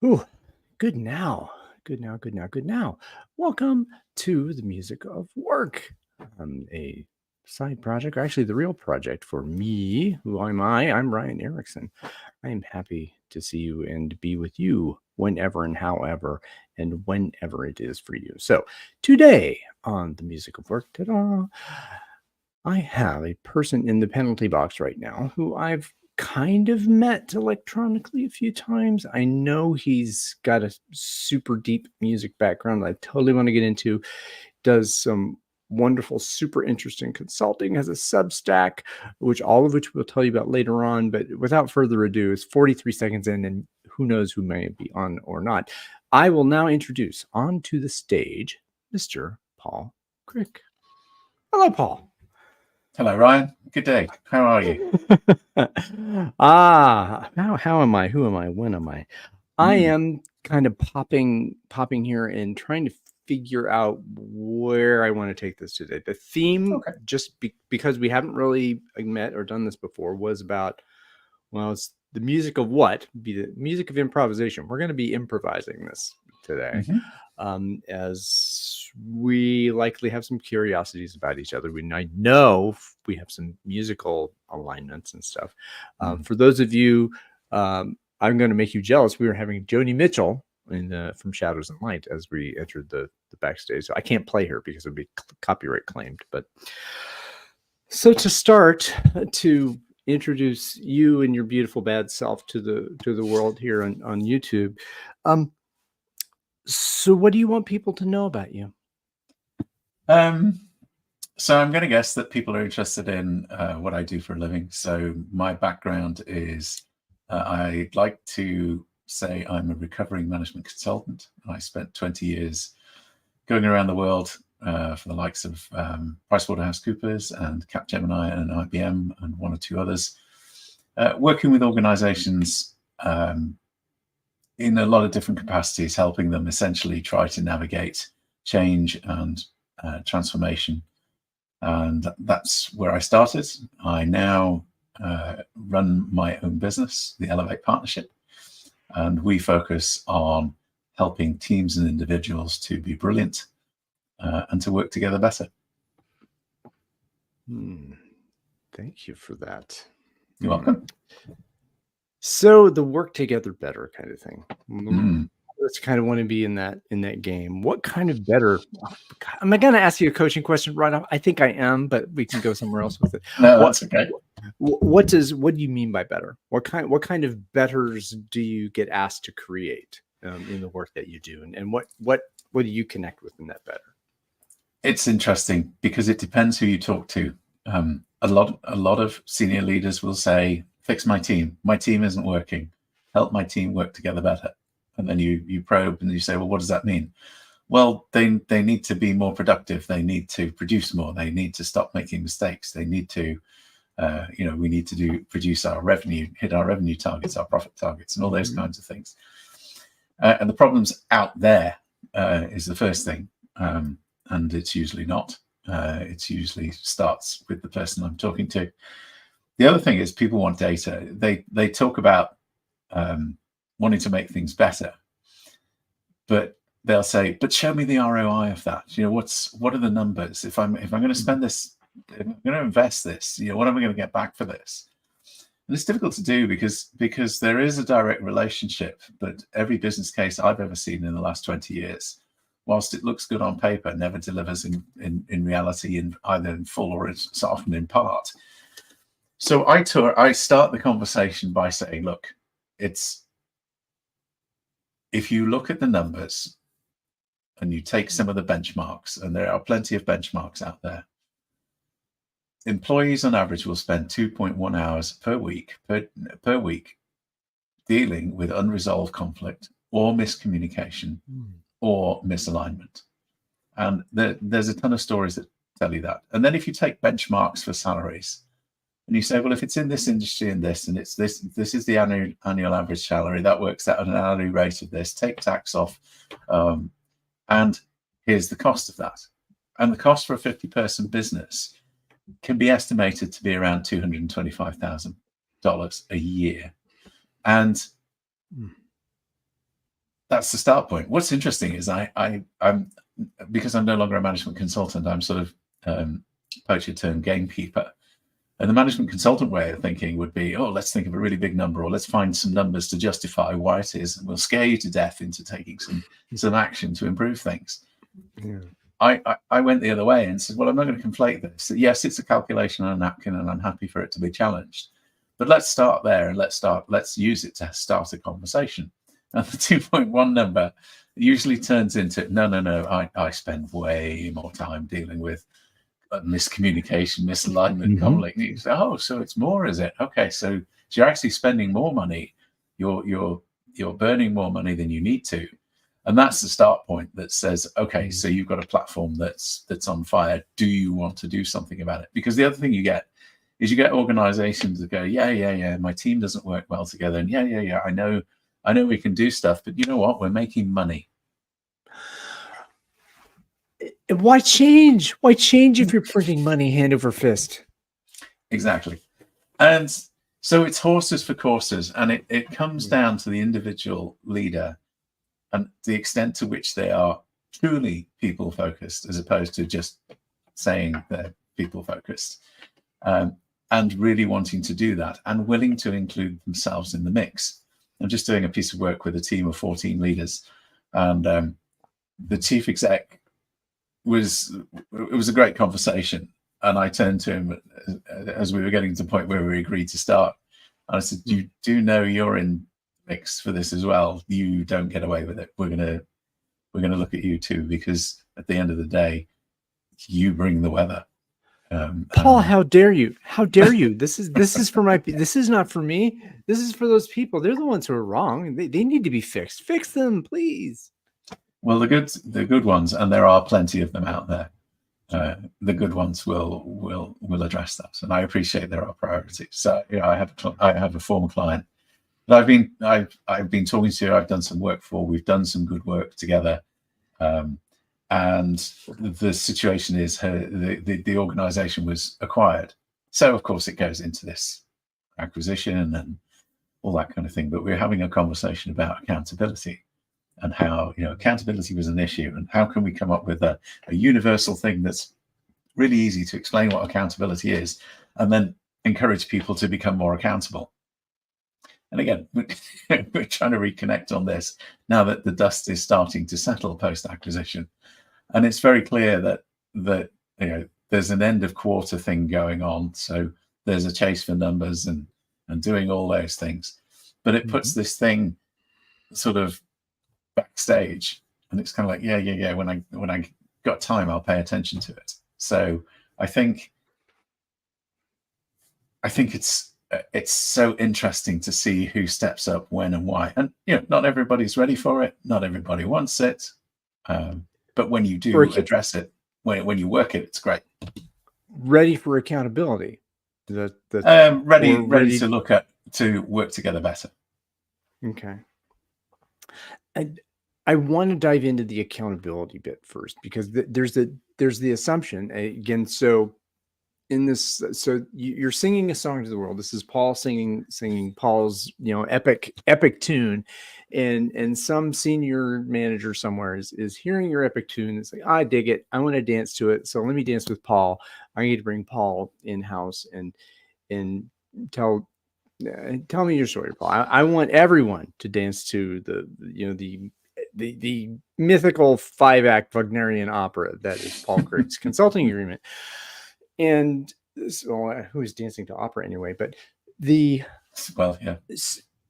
Ooh, good now. Good now, good now, good now. Welcome to the Music of Work, a side project, or actually the real project for me. Who am I? I'm Ryan Erickson. I am happy to see you and be with you whenever and however and whenever it is for you. So today on the Music of Work, ta-da, I have a person in the penalty box right now who I've kind of met electronically a few times. I know he's got a super deep music background that I totally want to get into. Does some wonderful, super interesting consulting, has a Substack, all of which we'll tell you about later on. But without further ado, it's 43 seconds in, and who knows who may be on or not. I will now introduce onto the stage Mr. Paul Crick. Hello, Paul. Hello, Ryan. Good day. How are you? How am I? Who am I? When am I? I am kind of popping here and trying to figure out where I want to take this today. The theme, because we haven't really met or done this before, was about, well, it's the music of what? Be the music of improvisation. We're going to be improvising this today. As we likely have some curiosities about each other. I know we have some musical alignments and stuff. For those of you, I'm going to make you jealous. We were having Joni Mitchell from Shadows and Light as we entered the backstage. So I can't play her because it would be copyright claimed. But so to start, to introduce you and your beautiful bad self to the world here on YouTube. So what do you want people to know about you? So I'm going to guess that people are interested in what I do for a living. So my background is I'd like to say I'm a recovering management consultant. I spent 20 years going around the world for the likes of PricewaterhouseCoopers and Capgemini and IBM and one or two others, working with organizations in a lot of different capacities, helping them essentially try to navigate change and transformation. And that's where I started. I now run my own business, the Elevate Partnership, and we focus on helping teams and individuals to be brilliant and to work together better. Thank you for that. You're welcome. So the work together better kind of thing. Let's kind of want to be in that game. What kind of better? Am I going to ask you a coaching question right off? I think I am, but we can go somewhere else with it. No, that's okay. What do you mean by better? What kind of betters do you get asked to create in the work that you do, and what do you connect with in that better? It's interesting because it depends who you talk to. A lot of senior leaders will say, "Fix my team. My team isn't working. Help my team work together better." And then you probe and you say, "Well, what does that mean?" Well, they need to be more productive. They need to produce more. They need to stop making mistakes. They need to, we need to produce our revenue, hit our revenue targets, our profit targets, and all those kinds of things. And the problem's out there is the first thing, and it's usually not. It usually starts with the person I'm talking to. The other thing is people want data. They talk about wanting to make things better, but they'll say, "But show me the ROI of that. What are the numbers? If I'm going to spend this, if I'm going to invest this, what am I going to get back for this?" And it's difficult to do because there is a direct relationship, but every business case I've ever seen in the last 20 years, whilst it looks good on paper, never delivers in reality, in either in full or it's often in part. So I start the conversation by saying, look, if you look at the numbers and you take some of the benchmarks, and there are plenty of benchmarks out there, employees on average will spend 2.1 hours per week dealing with unresolved conflict or miscommunication or misalignment. And there's a ton of stories that tell you that. And then if you take benchmarks for salaries, and you say, well, if it's in this industry and this, and it's this is the annual average salary, that works out at an hourly rate of this, take tax off, and here's the cost of that. And the cost for a 50-person business can be estimated to be around $225,000 a year. And that's the start point. What's interesting is I'm because I'm no longer a management consultant, I'm sort of poacher turned gamekeeper. And the management consultant way of thinking would be, oh, let's think of a really big number, or let's find some numbers to justify why it is, and we'll scare you to death into taking some action to improve things. Yeah. I went the other way and said, well, I'm not going to conflate this. Yes, it's a calculation on a napkin, and I'm happy for it to be challenged. But let's start there, and let's use it to start a conversation. And the 2.1 number usually turns into, no, I spend way more time dealing with miscommunication, misalignment, conflict. You say, oh, so it's more, is it? Okay, so you're actually spending more money. You're burning more money than you need to. And that's the start point that says, okay, so you've got a platform that's on fire. Do you want to do something about it? Because the other thing you get is you get organizations that go, yeah, my team doesn't work well together. And yeah, I know we can do stuff, but you know what? We're making money. Why change? Why change if you're printing money hand over fist? Exactly. And so it's horses for courses. And it comes down to the individual leader and the extent to which they are truly people focused, as opposed to just saying they're people focused, and really wanting to do that and willing to include themselves in the mix. I'm just doing a piece of work with a team of 14 leaders, and the chief exec it was a great conversation. And I turned to him as we were getting to the point where we agreed to start. And I said, you do know you're in mix for this as well. You don't get away with it. We're gonna look at you too, because at the end of the day, you bring the weather. Paul, how dare you? How dare you? This is for my. This is not for me. This is for those people. They're the ones who are wrong. They need to be fixed. Fix them, please. Well, the good ones, and there are plenty of them out there. The good ones will address that, and I appreciate there are priorities. So, I have a former client that I've been talking to. I've done some work for. We've done some good work together, and the situation is the organization was acquired. So of course it goes into this acquisition and all that kind of thing. But we're having a conversation about accountability and how accountability was an issue, and how can we come up with a universal thing that's really easy to explain what accountability is, and then encourage people to become more accountable. And again, we're trying to reconnect on this now that the dust is starting to settle post-acquisition. And it's very clear that there's an end of quarter thing going on. So there's a chase for numbers and doing all those things. But it puts this thing sort of backstage, and it's kind of like, yeah. When I got time, I'll pay attention to it. So I think it's so interesting to see who steps up when and why. And not everybody's ready for it. Not everybody wants it. But when you do address it, when you work it, it's great. Ready for accountability. Ready to work together better. Okay. I want to dive into the accountability bit first, because there's the assumption again. So in this, so you're singing a song to the world. This is Paul singing Paul's epic tune, and some senior manager somewhere is hearing your epic tune. It's like, I dig it. I want to dance to it. So let me dance with Paul. I need to bring Paul in house and tell me your story, Paul. I want everyone to dance to the mythical 5-act Wagnerian opera that is Paul Crick's consulting agreement. And so, who's dancing to opera anyway? But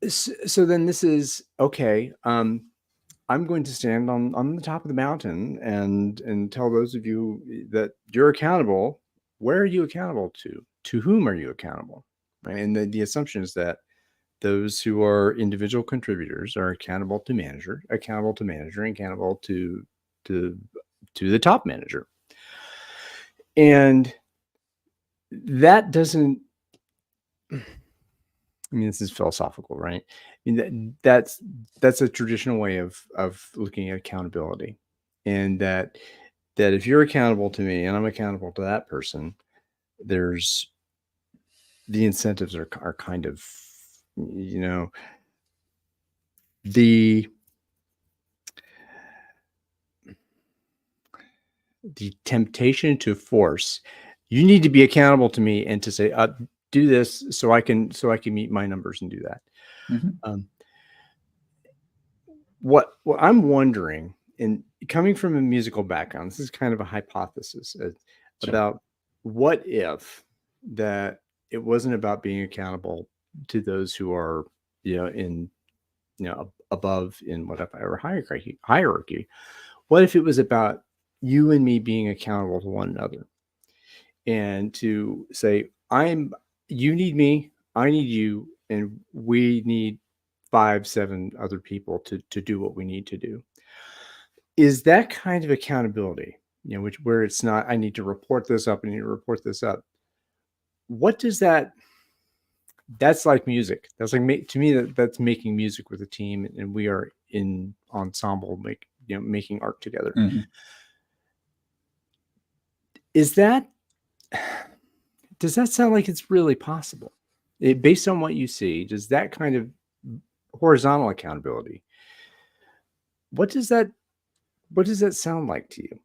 so then this is okay. I'm going to stand on the top of the mountain and tell those of you that you're accountable. Where are you accountable to? To whom are you accountable? Right? And the assumption is that those who are individual contributors are accountable to manager, and accountable to the top manager. And that doesn't, this is philosophical, right? That's a traditional way of looking at accountability. And that if you're accountable to me and I'm accountable to that person, there's the incentives are kind of, the temptation to force, you need to be accountable to me and to say, do this so I can meet my numbers and do that. Mhm. What I'm wondering, and coming from a musical background, this is kind of a hypothesis Sure. about what if that it wasn't about being accountable to those who are, in, above in whatever hierarchy. What if it was about you and me being accountable to one another and to say, you need me, I need you, and we need 5, 7 other people to do what we need to do. Is that kind of accountability, where it's not, I need to report this up, I need to report this up. What does that's like music. That's like, to me, that's making music with a team, and we are in ensemble, making art together. Mhm. Is that, does that sound like it's really possible? Based on what you see, does that kind of horizontal accountability, what does that sound like to you?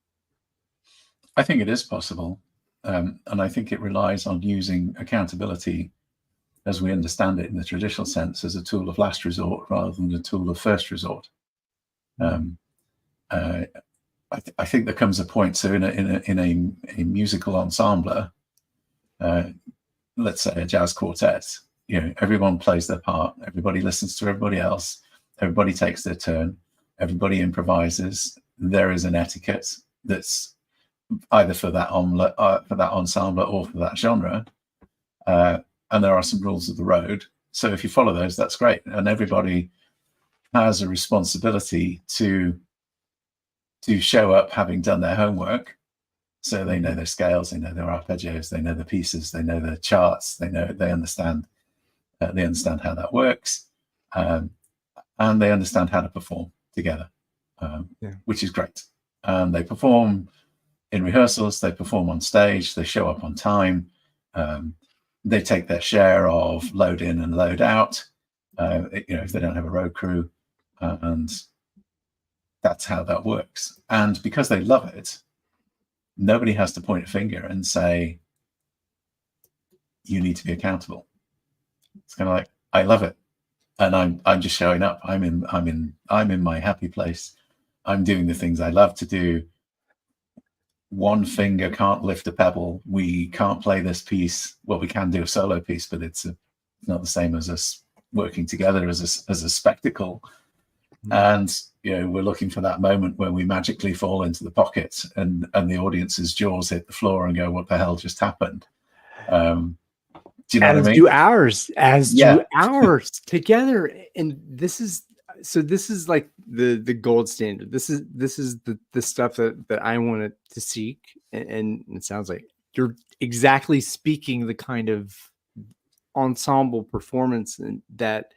I think it is possible. And I think it relies on using accountability as we understand it in the traditional sense as a tool of last resort rather than a tool of first resort. Um, I think there comes a point. So in a musical ensemble, let's say a jazz quartet, everyone plays their part. Everybody listens to everybody else. Everybody takes their turn. Everybody improvises. There is an etiquette that's either for that ensemble or for that genre, and there are some rules of the road. So if you follow those, that's great. And everybody has a responsibility to show up having done their homework. So they know their scales, they know their arpeggios, they know the pieces, they know the charts, they understand how that works, and they understand how to perform together, which is great. And they perform in rehearsals, they perform on stage, they show up on time, they take their share of load in and load out, if they don't have a road crew, and that's how that works. And because they love it, nobody has to point a finger and say, you need to be accountable. It's kind of like, I love it. And I'm just showing up. I'm in my happy place. I'm doing the things I love to do. One finger can't lift a pebble. We can't play this piece. Well, we can do a solo piece, but it's not the same as us working together as a spectacle. And we're looking for that moment when we magically fall into the pocket and the audience's jaws hit the floor and go, what the hell just happened? Do you know what I mean? Do ours together. And this is like the gold standard. This is the stuff that I wanted to seek. And it sounds like you're exactly speaking the kind of ensemble performance that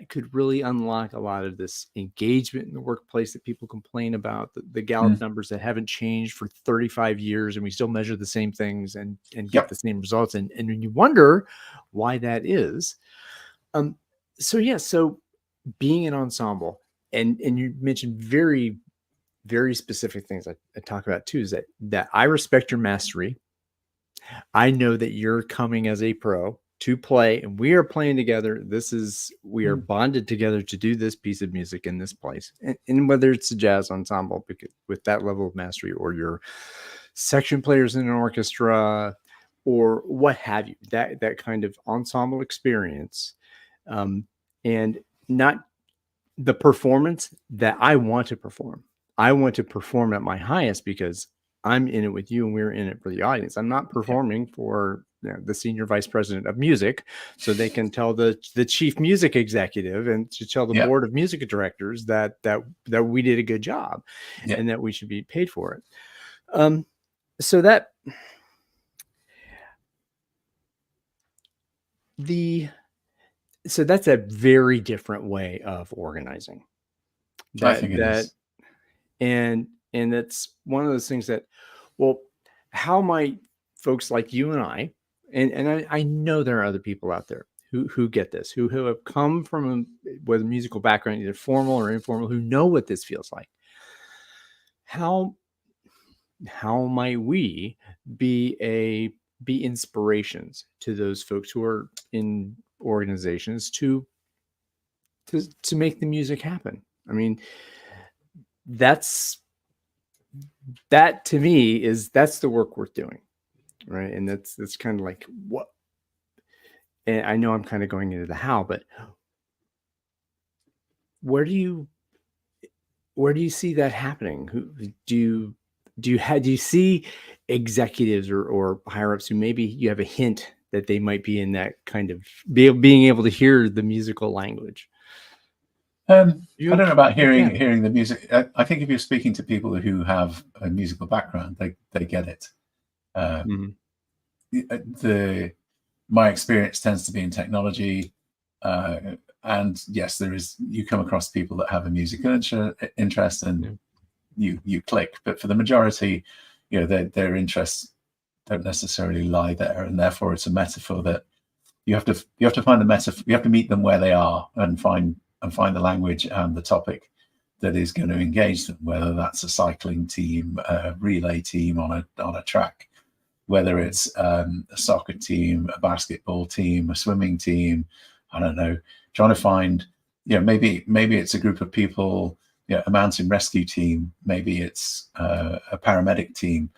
could really unlock a lot of this engagement in the workplace that people complain about, the Gallup numbers that haven't changed for 35 years, and we still measure the same things and get the same results. And when you wonder why that is, so being an ensemble, and you mentioned very, very specific things I talk about too, is that I respect your mastery. I know that you're coming as a pro to play, and we are playing together. We are bonded together to do this piece of music in this place. And whether it's a jazz ensemble with that level of mastery, or your section players in an orchestra, or what have you, that kind of ensemble experience, and not the performance that I want to perform. I want to perform at my highest because I'm in it with you and we're in it for the audience. I'm not performing for the senior vice president of music so they can tell the chief music executive and to tell the board of music directors that we did a good job and that we should be paid for it. So that's a very different way of organizing. I think it is. And that's one of those things that, well, how might folks like you and I know there are other people out there who get this, who have come from with a musical background, either formal or informal, who know what this feels like. How how might we be inspirations to those folks who are in organizations to make the music happen? I mean, that to me that's the work worth doing, right? And that's kind of like what. And I know I'm kind of going into the how, but where do you see that happening? Who do you see executives or higher ups who maybe you have a hint that they might be in that kind of being able to hear the musical language? I don't know about Yeah. hearing the music. I think if you're speaking to people who have a musical background, they get it. Mhm. My experience tends to be in technology, and yes, you come across people that have a musical interest, and you click. But for the majority, their interests don't necessarily lie there, and therefore it's a metaphor that you have to find the metaphor. You have to meet them where they are and find the language and the topic that is going to engage them. Whether that's a cycling team, a relay team on a track, whether it's a soccer team, a basketball team, a swimming team. I don't know. Trying to find, maybe it's a group of people, a mountain rescue team. Maybe it's a paramedic team.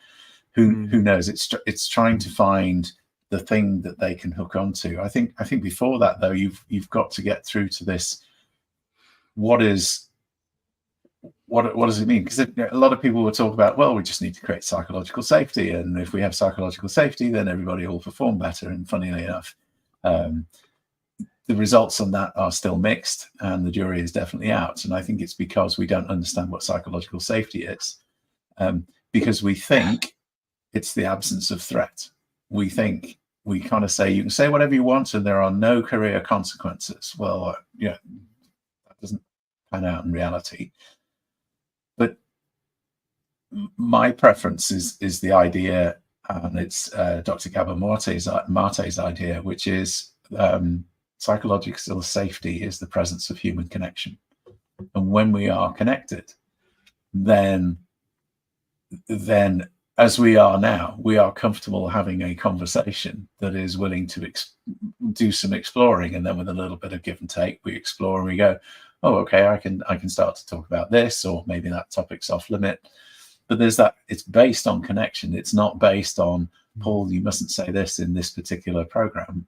Who knows? It's trying to find the thing that they can hook onto. I think before that though, you've got to get through to this. What does it mean? Because a lot of people will talk about, well, we just need to create psychological safety, and if we have psychological safety, then everybody will perform better. And funnily enough, the results on that are still mixed, and the jury is definitely out. And I think it's because we don't understand what psychological safety is, because we think it's the absence of threat. We think we kind of say you can say whatever you want and there are no career consequences. Well, that doesn't pan out in reality. But my preference is the idea, and it's Dr. Gabor Mate's idea, which is psychological safety is the presence of human connection. And when we are connected, then as we are now, we are comfortable having a conversation that is willing to do some exploring, and then with a little bit of give and take, we explore and we go, oh, okay, I can start to talk about this, or maybe that topic's off limit. But there's that. It's based on connection. It's not based on, Paul, you mustn't say this in this particular program,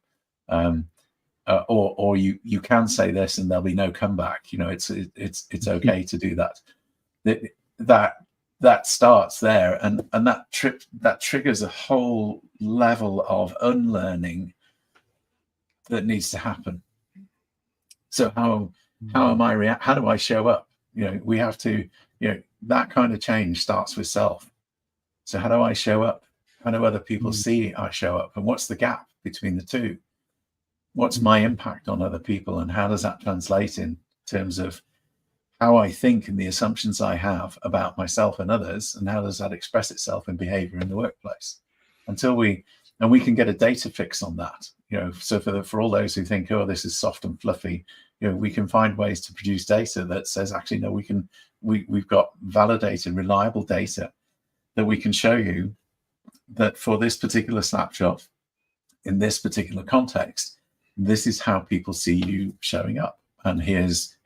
or you can say this and there'll be no comeback. It's okay to do that. That starts there, and that triggers a whole level of unlearning that needs to happen. So how am I how do I show up? We have to, that kind of change starts with self. So how do I show up? How do other people see I show up? And what's the gap between the two? What's my impact on other people? And how does that translate in terms of how I think and the assumptions I have about myself and others, and how does that express itself in behavior in the workplace? Until we can get a data fix on that, so for all those who think, oh, this is soft and fluffy, we can find ways to produce data that says, actually, no, we've got validated, reliable data that we can show you that for this particular snapshot, in this particular context, this is how people see you showing up. And here's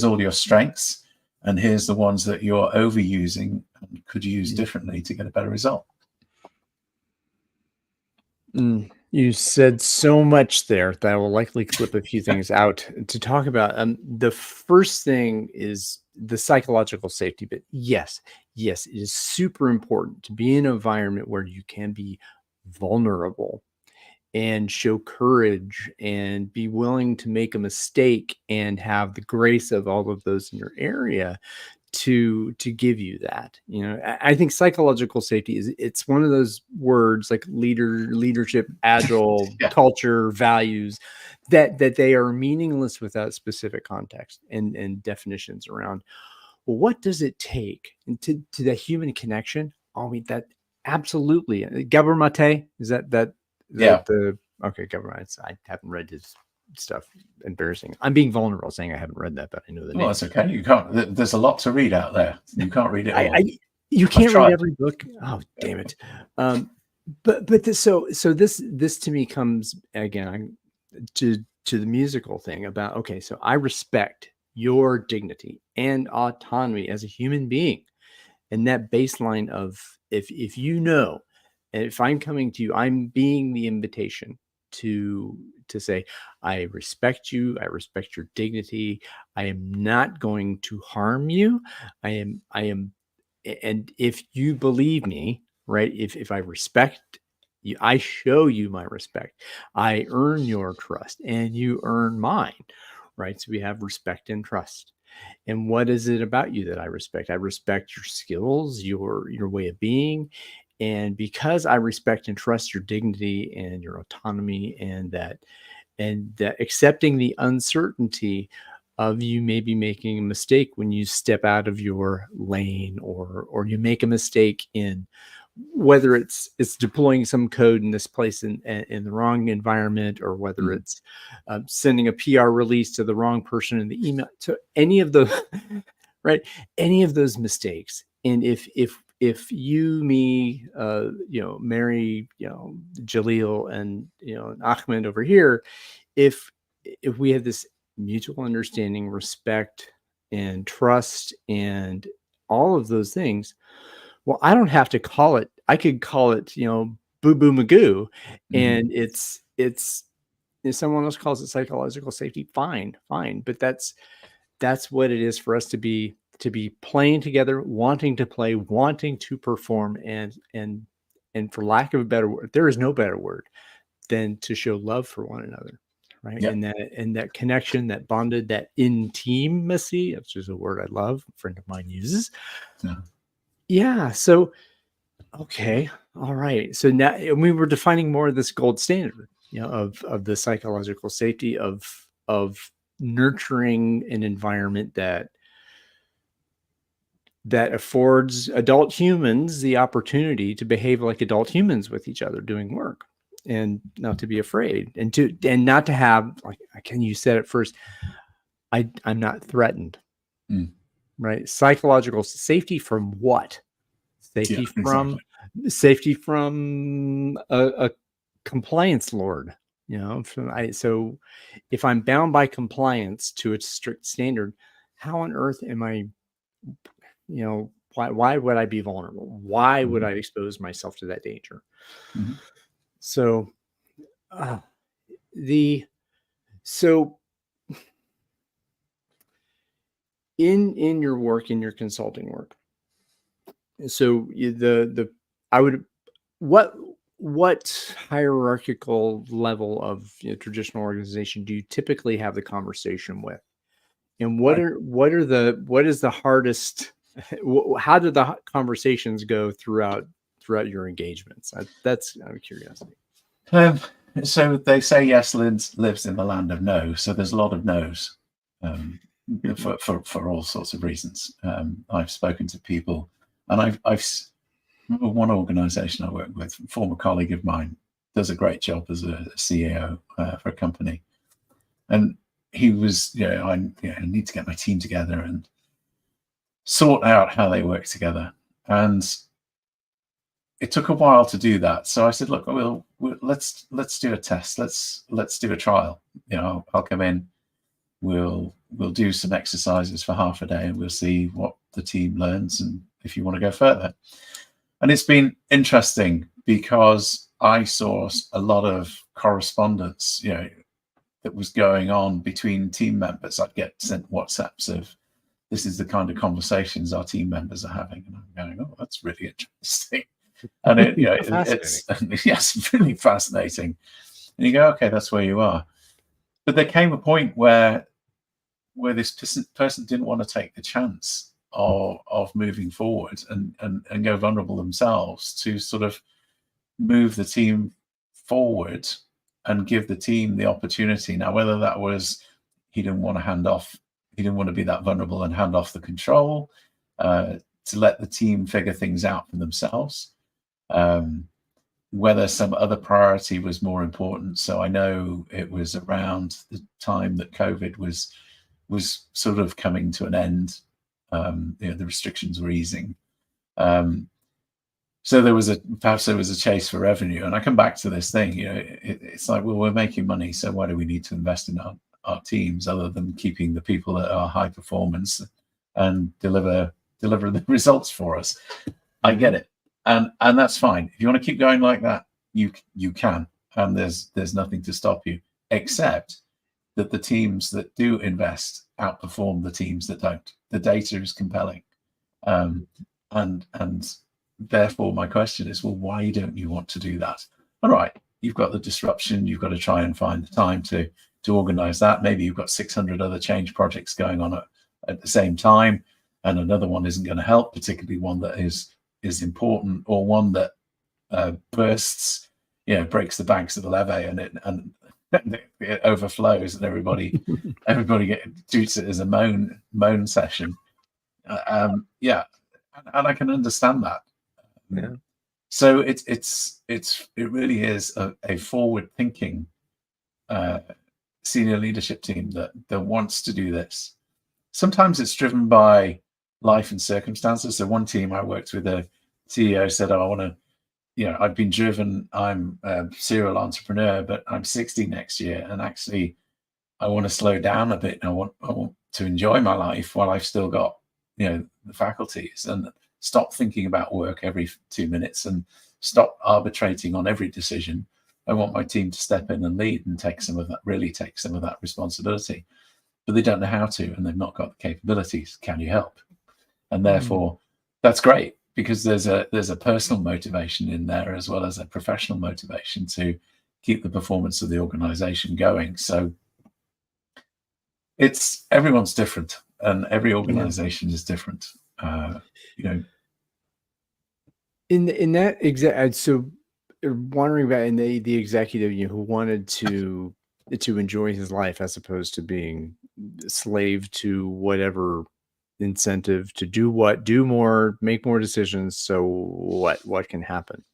all your strengths, and here's the ones that you're overusing and could use differently to get a better result. You said so much there that I will likely clip a few things out to talk about. The first thing is the psychological safety bit. Yes, it is super important to be in an environment where you can be vulnerable and show courage and be willing to make a mistake and have the grace of all of those in your area to give you that. I think psychological safety it's one of those words like leadership, agile, culture, values that they are meaningless without specific context and definitions around, well, what does it take to the human connection? I mean, that absolutely. Gabor Mate, is that Yeah. Okay, Gabor Mate. I haven't read his stuff. Embarrassing. I'm being vulnerable saying I haven't read that, but I know the name. Well, that's okay. You can't. There's a lot to read out there. You can't read it all. You I've can't read tried. every book. Oh, damn it. But this to me comes again to the musical thing about, okay, so I respect your dignity and autonomy as a human being. And that baseline of, if you know, and if I'm coming to you, I'm being the invitation to say, I respect you, I respect your dignity, I am not going to harm you. I am And if you believe me, right, if I respect you, I show you my respect, I earn your trust and you earn mine, right? So we have respect and trust. And what is it about you that I respect? I respect your skills, your way of being. And because I respect and trust your dignity and your autonomy, and that accepting the uncertainty of you maybe making a mistake when you step out of your lane, or you make a mistake in, whether it's deploying some code in this place in the wrong environment, or whether Mm. it's sending a PR release to the wrong person in the email, to any of the right, any of those mistakes. And if you, me, Mary, Jaleel, and Ahmed over here, if if we have this mutual understanding, respect, and trust, and all of those things, well, I don't have to call it. I could call it, boo boo magoo, Mhm. and it's if someone else calls it psychological safety, fine, fine. But that's what it is for us to be playing together, wanting to play, wanting to perform, and for lack of a better word, there is no better word than to show love for one another, right? Yeah. And that connection, that bonded, that intimacy, which is a word I love, a friend of mine uses. Yeah. Yeah. So okay, all right. So now, and we were defining more of this gold standard, of the psychological safety of nurturing an environment that affords adult humans the opportunity to behave like adult humans with each other doing work, and not to be afraid, and not to have, like, again, you said it first, I'm not threatened, Mm. right? Psychological safety from what? Yeah, Safety exactly. from safety from a compliance lord, so if I'm bound by compliance to a strict standard, how on earth am I, why would I be vulnerable? Why would Mhm. I expose myself to that danger? Mhm. So, uh, the so in your work, in your consulting work, so the I would what what hierarchical level of, traditional organization do you typically have the conversation with? And I what is the hardest? How do the conversations go throughout your engagements? That's out of curiosity. um, so they say yes lives in the land of no. So there's a lot of no's, um, for all sorts of reasons. I've spoken to people, and remember one organisation I work with, a former colleague of mine, does a great job as a CEO for a company, and he was, I need to get my team together and sort out how they work together, and it took a while to do that. So I said, look, let's do a test. Let's do a trial. I'll come in. We'll do some exercises for half a day, and we'll see what the team learns, and if you want to go further. And it's been interesting because I saw a lot of correspondence, that was going on between team members. I'd get sent WhatsApps of, this is the kind of conversations our team members are having, and I'm going, oh, that's really interesting. And Fascinating. it's yes, really fascinating. And you go, okay, that's where you are. But there came a point where this person didn't want to take the chance of moving forward and go vulnerable themselves to sort of move the team forward and give the team the opportunity. Now, whether that was he didn't want to hand off, he didn't want to be that vulnerable and hand off the control, to let the team figure things out for themselves. Whether some other priority was more important. So I know it was around the time that COVID was sort of coming to an end. The restrictions were easing, So perhaps there was a chase for revenue. And I come back to this thing, it's like, well, we're making money, so why do we need to invest in our teams other than keeping the people that are high performance and deliver the results for us? I get it. And that's fine. If you want to keep going like that, you can. And there's nothing to stop you, except that the teams that do invest outperform the teams that don't. The data is compelling. And therefore my question is, well, why don't you want to do that? All right, you've got the disruption, you've got to try and find the time to organize that. Maybe you've got 600 other change projects going on at the same time, and another one isn't going to help, particularly one that is important, or one that bursts, breaks the banks of the levee, and it overflows, and everybody treats it as a moan session. Yeah, and I can understand that. Yeah. So it really is a forward-thinking senior leadership team that wants to do this. Sometimes it's driven by life and circumstances. So one team I worked with, the CEO said, "Oh, I want to, I've been driven. I'm a serial entrepreneur, but I'm 60 next year, and actually, I want to slow down a bit. And I want to enjoy my life while I've still got, the faculties, and stop thinking about work every 2 minutes and stop arbitrating on every decision. I want my team to step in and lead and take some of that responsibility, but they don't know how to, and they've not got the capabilities. Can you help?" And therefore, that's great, because there's a personal motivation in there as well as a professional motivation to keep the performance of the organization going. So everyone's different, and every organization is different. In that exact, so wondering about in the executive, who wanted to enjoy his life as opposed to being slave to whatever incentive to do more, make more decisions. So what can happen?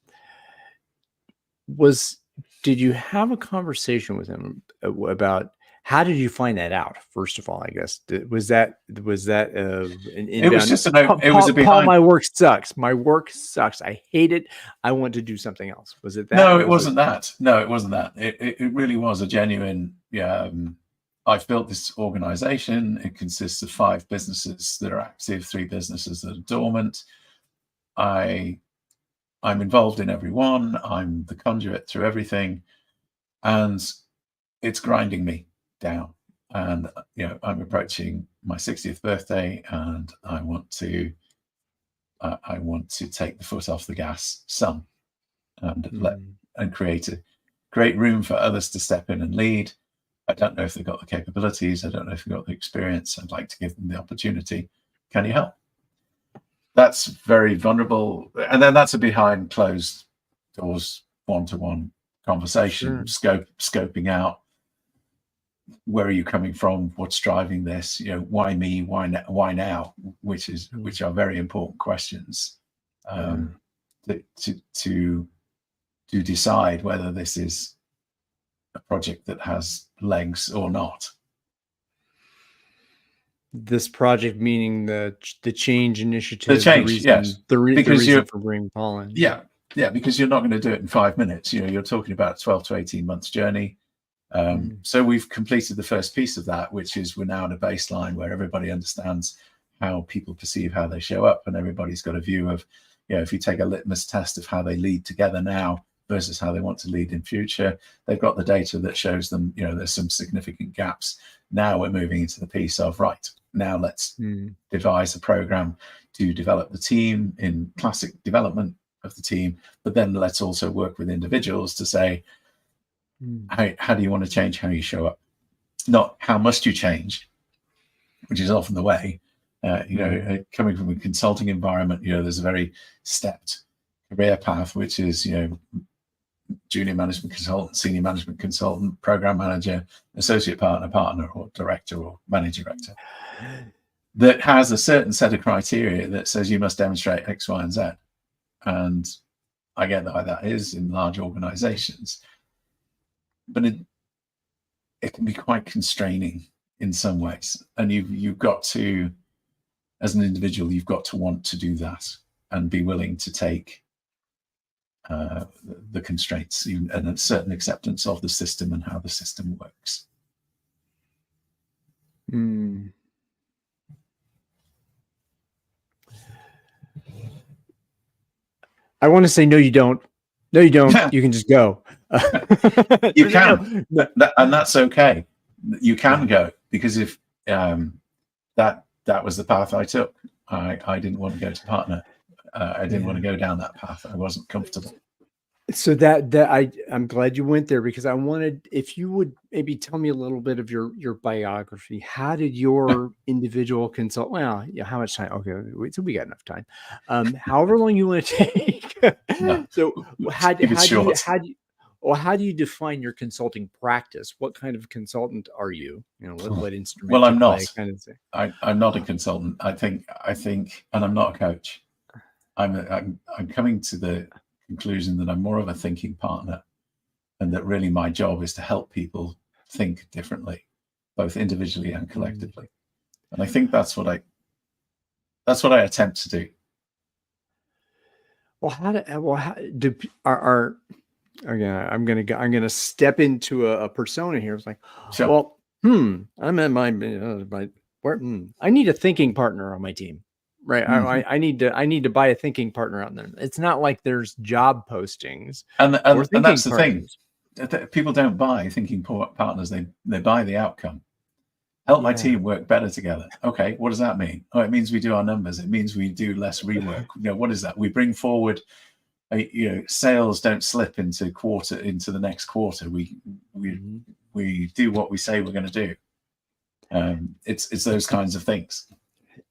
Did you have a conversation with him about how did you find that out? First of all, I guess was that an inbound? It was just Paul, my work sucks. My work sucks. I hate it. I want to do something else. Was it that? No, it wasn't that. No, it wasn't that. It really was a genuine. I've built this organization. It consists of 5 businesses that are active, 3 businesses that are dormant. I'm involved in every one. I'm the conduit through everything, and it's grinding me down. And I'm approaching my 60th birthday, and I want to take the foot off the gas some, and create room for others to step in and lead. I don't know if they've got the capabilities. I don't know if they've got the experience. I'd like to give them the opportunity. Can you help? That's very vulnerable. And then that's a behind closed doors, one-to-one conversation, scoping out, where are you coming from? What's driving this? Why me? Why now? Which are very important questions to decide whether this is a project that has legs or not. This project, meaning the change initiative, the change, yes, the reason for bringing Paul in. Yeah, because you're not going to do it in 5 minutes. You're talking about 12 to 18 months journey. So we've completed the first piece of that, which is we're now at a baseline where everybody understands how people perceive how they show up, and everybody's got a view of, if you take a litmus test of how they lead together now versus how they want to lead in future, they've got the data that shows them, there's some significant gaps. Now we're moving into the piece of, right, now let's devise a program to develop the team in classic development of the team, but then let's also work with individuals to say, how do you want to change how you show up? Not how must you change, which is often the way. Coming from a consulting environment, there's a very stepped career path, which is, junior management consultant, senior management consultant, program manager, associate partner, or director or managing director, that has a certain set of criteria that says you must demonstrate X, Y, and Z. And I get why that is in large organizations, but it can be quite constraining in some ways. And you've got to, as an individual, you've got to want to do that. and be willing to take the constraints and a certain acceptance of the system and how the system works. I want to say no, you don't. No, you don't. You can just go. You can, and that's okay. You can go, because if that was the path I took. I didn't want to go to partner. I didn't want to go down that path. I wasn't comfortable. So I'm glad you went there, because I wanted, if you would maybe tell me a little bit of your biography. How did your individual consult? Well, yeah, how much time? Okay, so we got enough time. However long you want to take. No. So how do you define your consulting practice? What kind of consultant are you? You know, what instrument? Well, I'm not. Kind of thing. I'm not a consultant. I think, and I'm not a coach. I'm coming to the conclusion that I'm more of a thinking partner, and that really my job is to help people think differently, both individually and collectively. And I think that's what I attempt to do. Well, I'm gonna step into a persona here. It's like, Sure. Well, I'm at I need a thinking partner on my team. Right. I need to buy a thinking partner out there. It's not like there's job postings. And that's the thing. People don't buy thinking partners. They buy the outcome. Help my team work better together. Okay, what does that mean? Oh, it means we do our numbers. It means we do less rework. What is that? We bring forward, sales don't slip into the next quarter. We do what we say we're going to do. It's those kinds of things.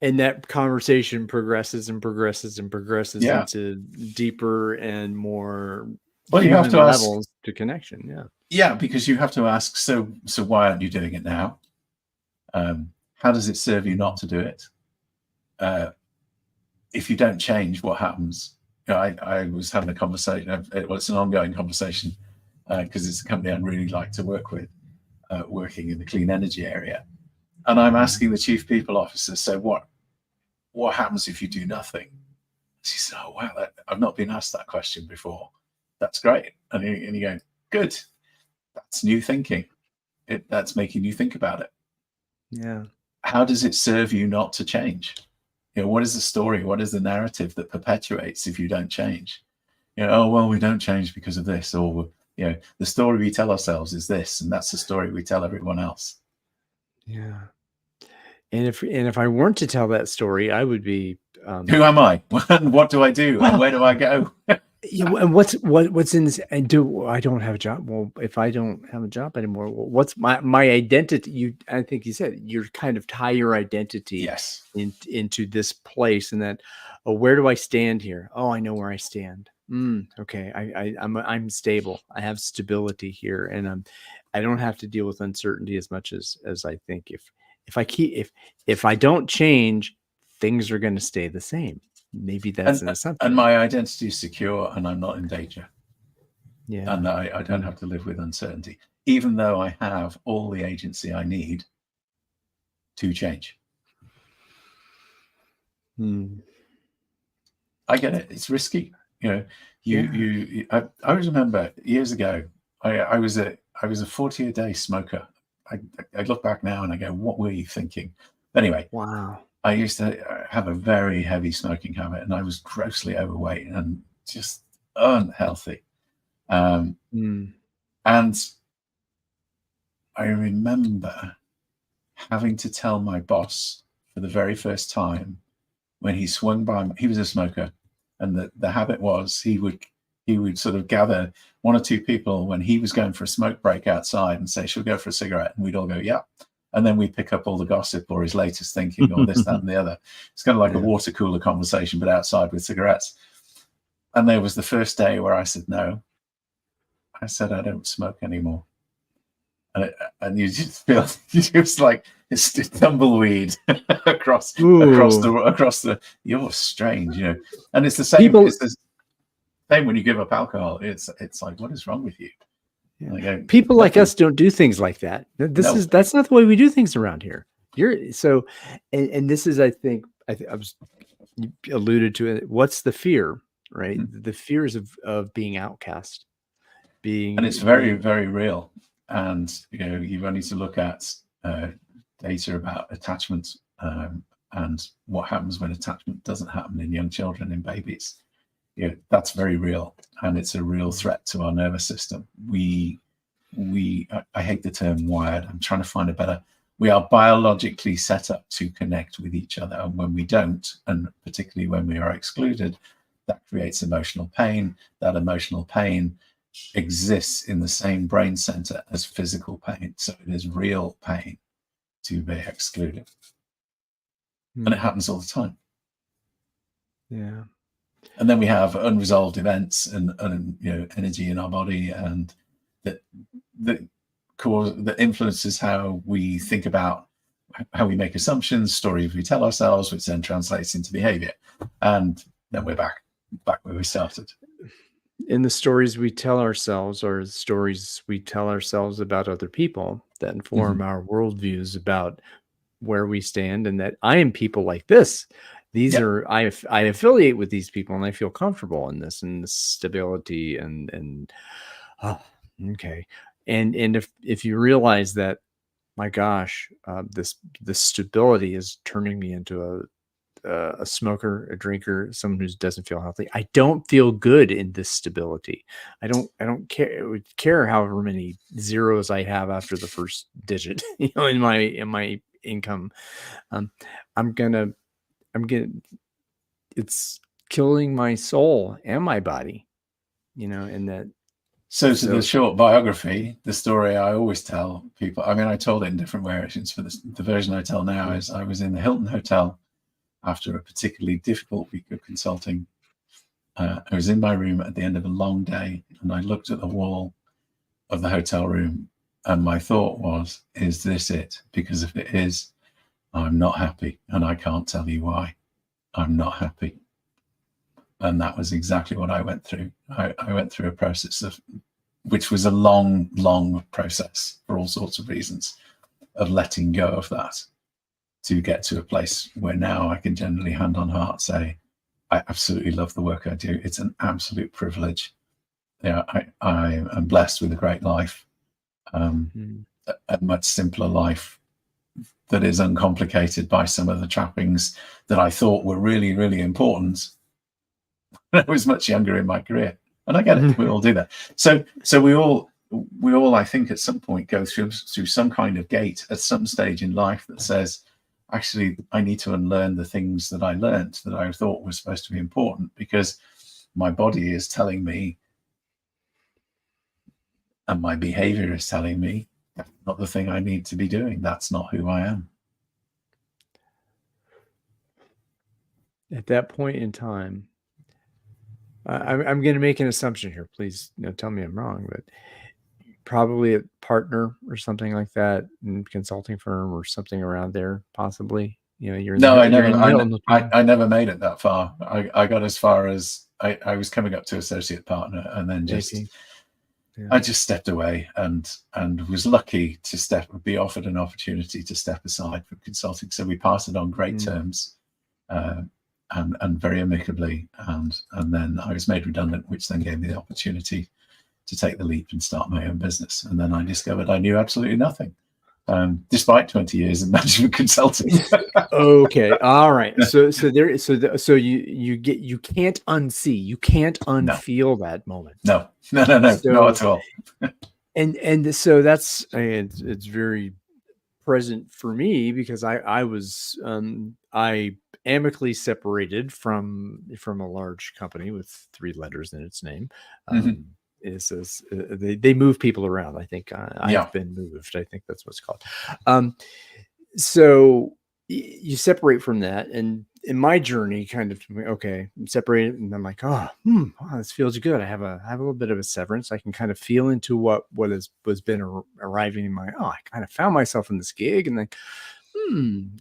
And that conversation progresses into deeper and more you have to ask levels to connection. Yeah, because you have to ask, so why aren't you doing it now? How does it serve you not to do it? If you don't change, what happens? I was having a conversation. It's an ongoing conversation, because it's a company I'd really like to work with, working in the clean energy area. And I'm asking the chief people officer, so what happens if you do nothing? She said, oh, wow, I've not been asked that question before. That's great. And you go, good. That's new thinking. That's making you think about it. Yeah. How does it serve you not to change? What is the story? What is the narrative that perpetuates if you don't change? Oh, well, we don't change because of this. Or, the story we tell ourselves is this, and that's the story we tell everyone else. Yeah. And if I weren't to tell that story, I would be. Who am I? What do I do? And where do I go? And what's in this? And I don't have a job? Well, if I don't have a job anymore, what's my identity? I think you said you're kind of tie your identity into this place, and that. Oh, where do I stand here? Oh, I know where I stand. Okay, I'm stable. I have stability here, and I don't have to deal with uncertainty as much as I think. If I don't change, things are going to stay the same. Maybe that's an assumption. And my identity is secure, and I'm not in danger. Yeah. And I don't have to live with uncertainty, even though I have all the agency I need to change. I get it. It's risky. I always remember years ago, I was a 40-a-day smoker. I look back now and I go, what were you thinking? Anyway, wow. I used to have a very heavy smoking habit, and I was grossly overweight and just unhealthy. And I remember having to tell my boss for the very first time when he swung by. He was a smoker, and the habit was he would sort of gather one or two people when he was going for a smoke break outside and say, "Shall we go for a cigarette?" And we'd all go, "Yeah." And then we pick up all the gossip or his latest thinking or this, that, and the other. It's kind of like a water cooler conversation, but outside with cigarettes. And there was the first day where I said, no. I said, I don't smoke anymore. And you just feel just like it's tumbleweed across the. You're strange, And it's the same. It's the same when you give up alcohol. It's like, what is wrong with you? Yeah. People like us don't do things like that. That's not the way we do things around here. And this is, I think I was you alluded to it. What's the fear, right? Mm. The fears of being outcast, And it's very, very real. And you've only to look at data about attachment and what happens when attachment doesn't happen in young children, in babies. That's very real, and it's a real threat to our nervous system. I hate the term wired. I'm trying to find a better. We are biologically set up to connect with each other, and when we don't, and particularly when we are excluded, that creates emotional pain. That emotional pain exists in the same brain center as physical pain. So it is real pain to be excluded. And it happens all the time. Yeah. And then we have unresolved events and energy in our body, and that influences how we think about, how we make assumptions, stories we tell ourselves, which then translates into behavior. And then we're back where we started. In the stories we tell ourselves, or the stories we tell ourselves about other people, that inform our worldviews about where we stand, and that I am people like this. These are, I affiliate with these people, and I feel comfortable in this, and the stability, and okay. And if you realize that, my gosh, this stability is turning me into a smoker, a drinker, someone who doesn't feel healthy. I don't feel good in this stability. I don't care however many zeros I have after the first digit, in my income. It's killing my soul and my body, and that. So the short biography, the story I always tell people, I mean, I told it in different versions. For the version I tell now is, I was in the Hilton Hotel after a particularly difficult week of consulting. I was in my room at the end of a long day, and I looked at the wall of the hotel room, and my thought was, is this it? Because if it is, I'm not happy, and I can't tell you why. I'm not happy. And that was exactly what I went through. I went through a process which was a long, long process for all sorts of reasons, of letting go of that, to get to a place where now I can generally, hand on heart, say, I absolutely love the work I do. It's an absolute privilege. I am blessed with a great life, a much simpler life that is uncomplicated by some of the trappings that I thought were really, really important when I was much younger in my career. And I get it. We all do that. So we all, I think, at some point go through some kind of gate at some stage in life that says, actually, I need to unlearn the things that I learned that I thought were supposed to be important, because my body is telling me, and my behavior is telling me, that's not the thing I need to be doing. That's not who I am. At that point in time, I'm going to make an assumption here. Please, tell me I'm wrong, but probably a partner or something like that, in consulting firm or something around there, possibly. I never made it that far. I got as far as I was coming up to associate partner, and then I just stepped away, and was lucky to be offered an opportunity to step aside from consulting. So we parted on great terms, and very amicably, and then I was made redundant, which then gave me the opportunity to take the leap and start my own business. And then I discovered I knew absolutely nothing, despite 20 years in management consulting. Okay, all right. So you can't unsee, you can't unfeel that moment. No, not at all. and so that's, it's very present for me, because I was I amicably separated from a large company with 3 letters in its name. It says they move people around. I think I've been moved. I think that's what it's called. So you separate from that, and in my journey, kind of, okay, I'm separated, and I'm like, wow, this feels good. I have a little bit of a severance. I can kind of feel into what was been arriving in my. I kind of found myself in this gig, and then,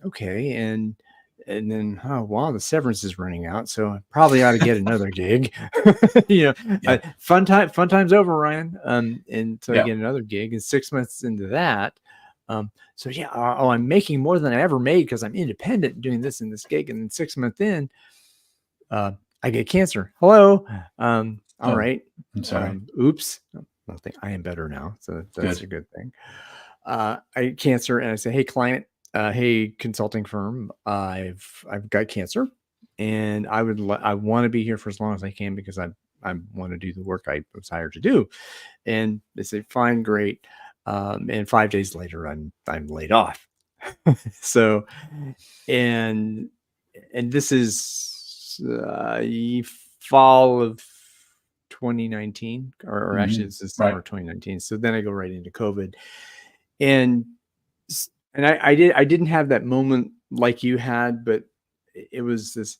okay, and then, oh wow, the severance is running out, so I probably ought to get another gig. Fun time's over, Ryan. And so I get another gig, and 6 months into that, I'm making more than I ever made, because I'm independent doing this in this gig. And then 6 months in, I get cancer. Hello. All Oh, right. I'm sorry. Oops. I think I am better now. So that's Good. a good thing. I get cancer and I say, hey, client, hey, consulting firm, I've got cancer and I want to be here for as long as I can because I want to do the work I was hired to do. And they say, fine, great. And 5 days later, I'm laid off. So, and this is fall of 2019, or actually Mhm. this is summer Right. of 2019. So then I go right into COVID, and I didn't have that moment like you had, but it was this.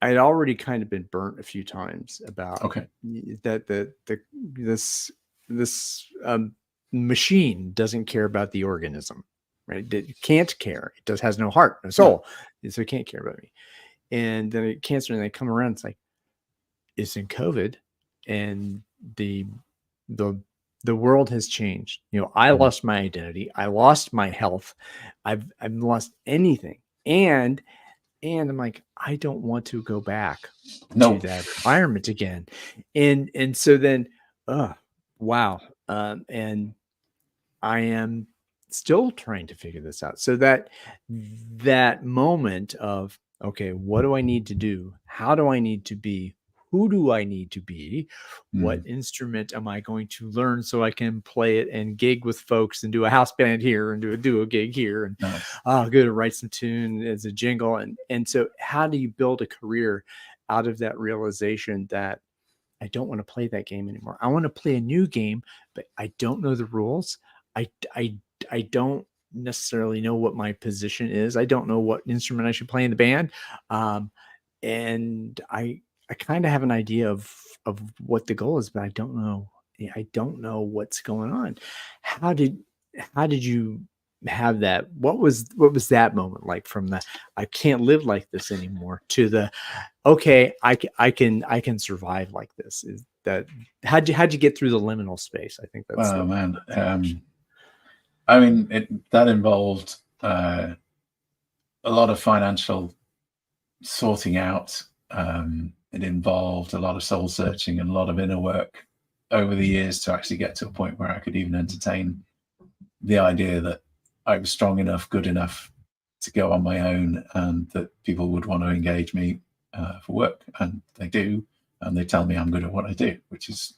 I'd already kind of been burnt a few times about Okay. that this machine doesn't care about the organism, right? It can't care. It has no heart, no Yeah. soul, so it can't care about me. And then cancer, and they come around. It's like it's in COVID, and the the the world has changed. I Mm. lost my identity. I lost my health. I've lost anything, and I'm like, I don't want to go back to No. that environment again. And so then, wow. And I am still trying to figure this out. So that moment of, okay, what do I need to do? How do I need to be? Who do I need to be? What Mm. instrument am I going to learn so I can play it and gig with folks and do a house band here and do a gig here and Nice. go to write some tune as a jingle, and so how do you build a career out of that realization that I don't want to play that game anymore. I want to play a new game, but I don't know the rules. I I I don't necessarily know what my position is. I don't know what instrument I should play in the band. Um, and I kind of have an idea of what the goal is, but I don't know. I don't know what's going on. How did you have that? What was that moment like, from the I can't live like this anymore to the okay, I can survive like this? Is that how'd you get through the liminal space? I think that's Oh the man. question. I mean, that involved a lot of financial sorting out. It involved a lot of soul searching and a lot of inner work over the years to actually get to a point where I could even entertain the idea that I was strong enough, good enough to go on my own, and that people would want to engage me for work. And they do. And they tell me I'm good at what I do, which is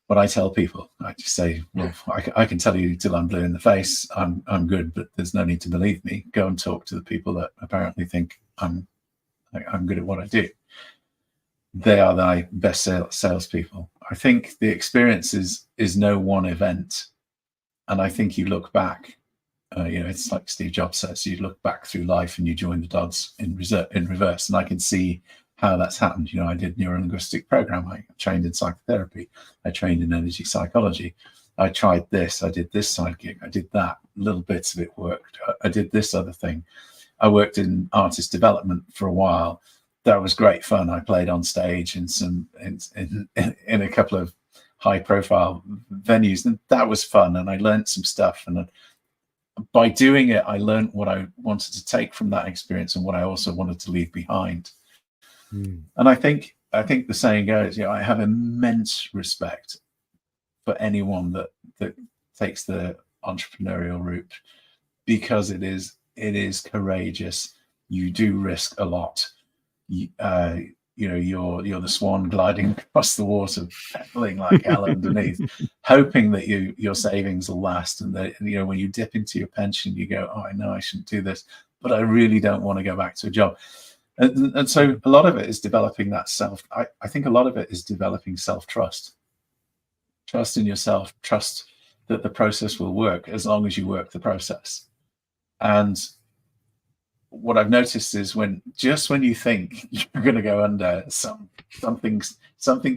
what I tell people. I just say, well, I can tell you till I'm blue in the face, I'm good, but there's no need to believe me. Go and talk to the people that apparently think I'm good at what I do. They are my best salespeople. I think the experience is no one event, and I think you look back. It's like Steve Jobs says: you look back through life and you join the dots in reverse. And I can see how that's happened. I did neuro-linguistic program. I trained in psychotherapy. I trained in energy psychology. I tried this. I did this side gig. I did that. Little bits of it worked. I did this other thing. I worked in artist development for a while. That was great fun. I played on stage in in a couple of high-profile venues, and that was fun. And I learned some stuff. And by doing it, I learned what I wanted to take from that experience and what I also wanted to leave behind. Mm. And I think the saying goes, I have immense respect for anyone that takes the entrepreneurial route, because it is courageous. You do risk a lot. You're the swan gliding across the water, pedaling like hell underneath, hoping that your savings will last, and that when you dip into your pension, you go, oh, I know I shouldn't do this, but I really don't want to go back to a job. And so a lot of it is developing that I think a lot of it is developing self-trust. Trust in yourself, trust that the process will work as long as you work the process. And what I've noticed is when you think you're going to go under, something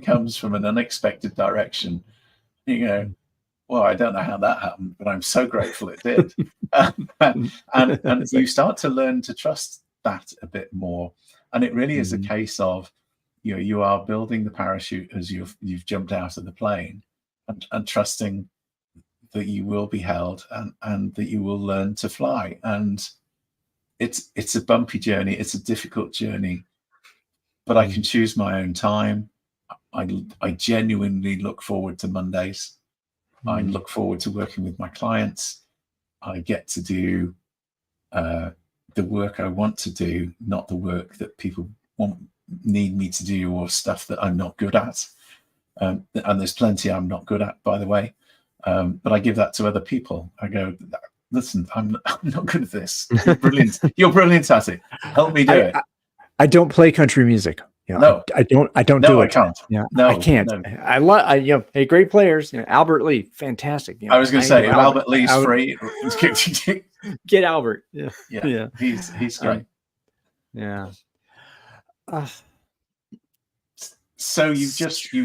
comes from an unexpected direction. You go, well, I don't know how that happened, but I'm so grateful it did. And It's you like, start to learn to trust that a bit more. And it really is a mhm. case of, you are building the parachute as you've jumped out of the plane, and trusting that you will be held, and that you will learn to fly. And it's a bumpy journey. It's a difficult journey. but I can choose my own time. I genuinely look forward to Mondays. I look forward to working with my clients. I get to do the work I want to do, not the work that people need me to do, or stuff that I'm not good at. And there's plenty I'm not good at, by the way. But I give that to other people. I go, listen, I'm not good at this. You're brilliant. You're brilliant at it. Help me do it. I don't play country music. You know, No, I don't no, do it. I can't. Yeah, No, I can't. no. I love, you know, hey, great players. You know, Albert Lee, fantastic. You know, I was going to say, if Albert Lee's free, get Albert. Yeah, yeah, he's great. Yeah. So you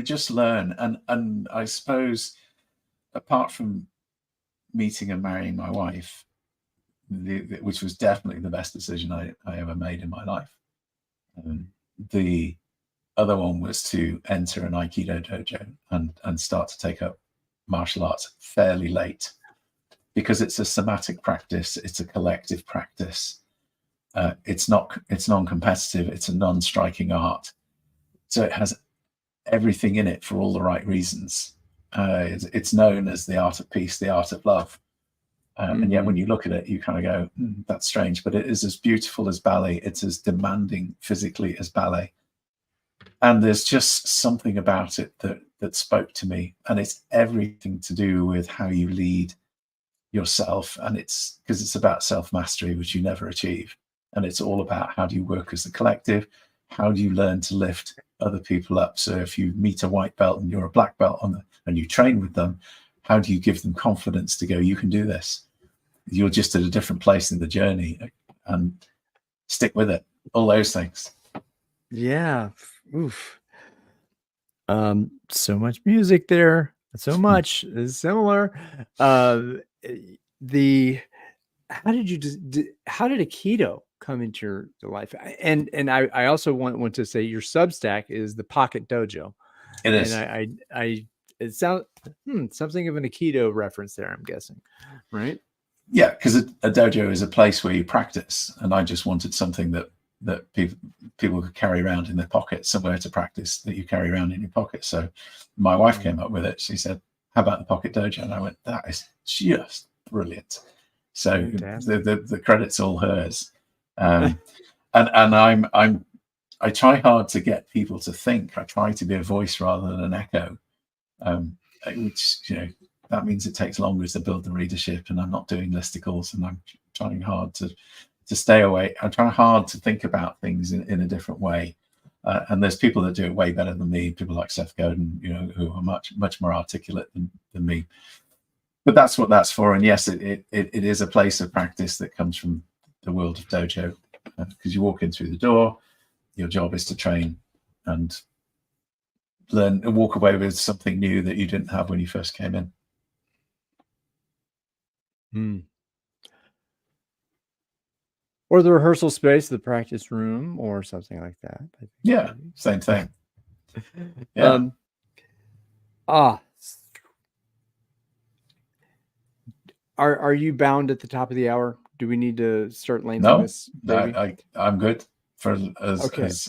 just learn, and I suppose, apart from meeting and marrying my wife, which was definitely the best decision I ever made in my life, the other one was to enter an Aikido dojo and start to take up martial arts fairly late, because it's a somatic practice, it's a collective practice, it's non-competitive, it's a non-striking art, so it has everything in it for all the right reasons. It's known as the art of peace, the art of love, and yet when you look at it, you kind of go, that's strange, but it is as beautiful as ballet. It's as demanding physically as ballet, and there's just something about it that spoke to me, and it's everything to do with how you lead yourself, and it's because it's about self-mastery, which you never achieve, and it's all about how do you work as a collective, how do you learn to lift other people up. So if you meet a white belt and you're a black belt and you train with them, how do you give them confidence to go, you can do this, you're just at a different place in the journey, and stick with it, all those things. Yeah. Oof. So much music there, so much is similar. How did Aikido come into your life? And I also want to say your Substack is the Pocket Dojo. It is. And it sounds something of an Aikido reference there, I'm guessing, right? Yeah, because a dojo is a place where you practice, and I just wanted something that people could carry around in their pocket, somewhere to practice that you carry around in your pocket. So my wife came up with it. She said, how about the Pocket Dojo? And I went, that is just brilliant. So the credit's all hers. And I try hard to get people to think. I try to be a voice rather than an echo, which, you know, that means it takes longer to build the readership, and I'm not doing listicles, and I'm trying hard to stay away. I'm trying hard to think about things in a different way. And there's people that do it way better than me, people like Seth Godin, you know, who are much more articulate than me. But that's what that's for. And yes, it is a place of practice that comes from the world of dojo, because you walk in through the door, your job is to train and learn and walk away with something new that you didn't have when you first came in. Or the rehearsal space, the practice room, or something like that. Yeah, same thing. Yeah. Are you bound at the top of the hour? Do we need to start lengthening this? No, I'm good for as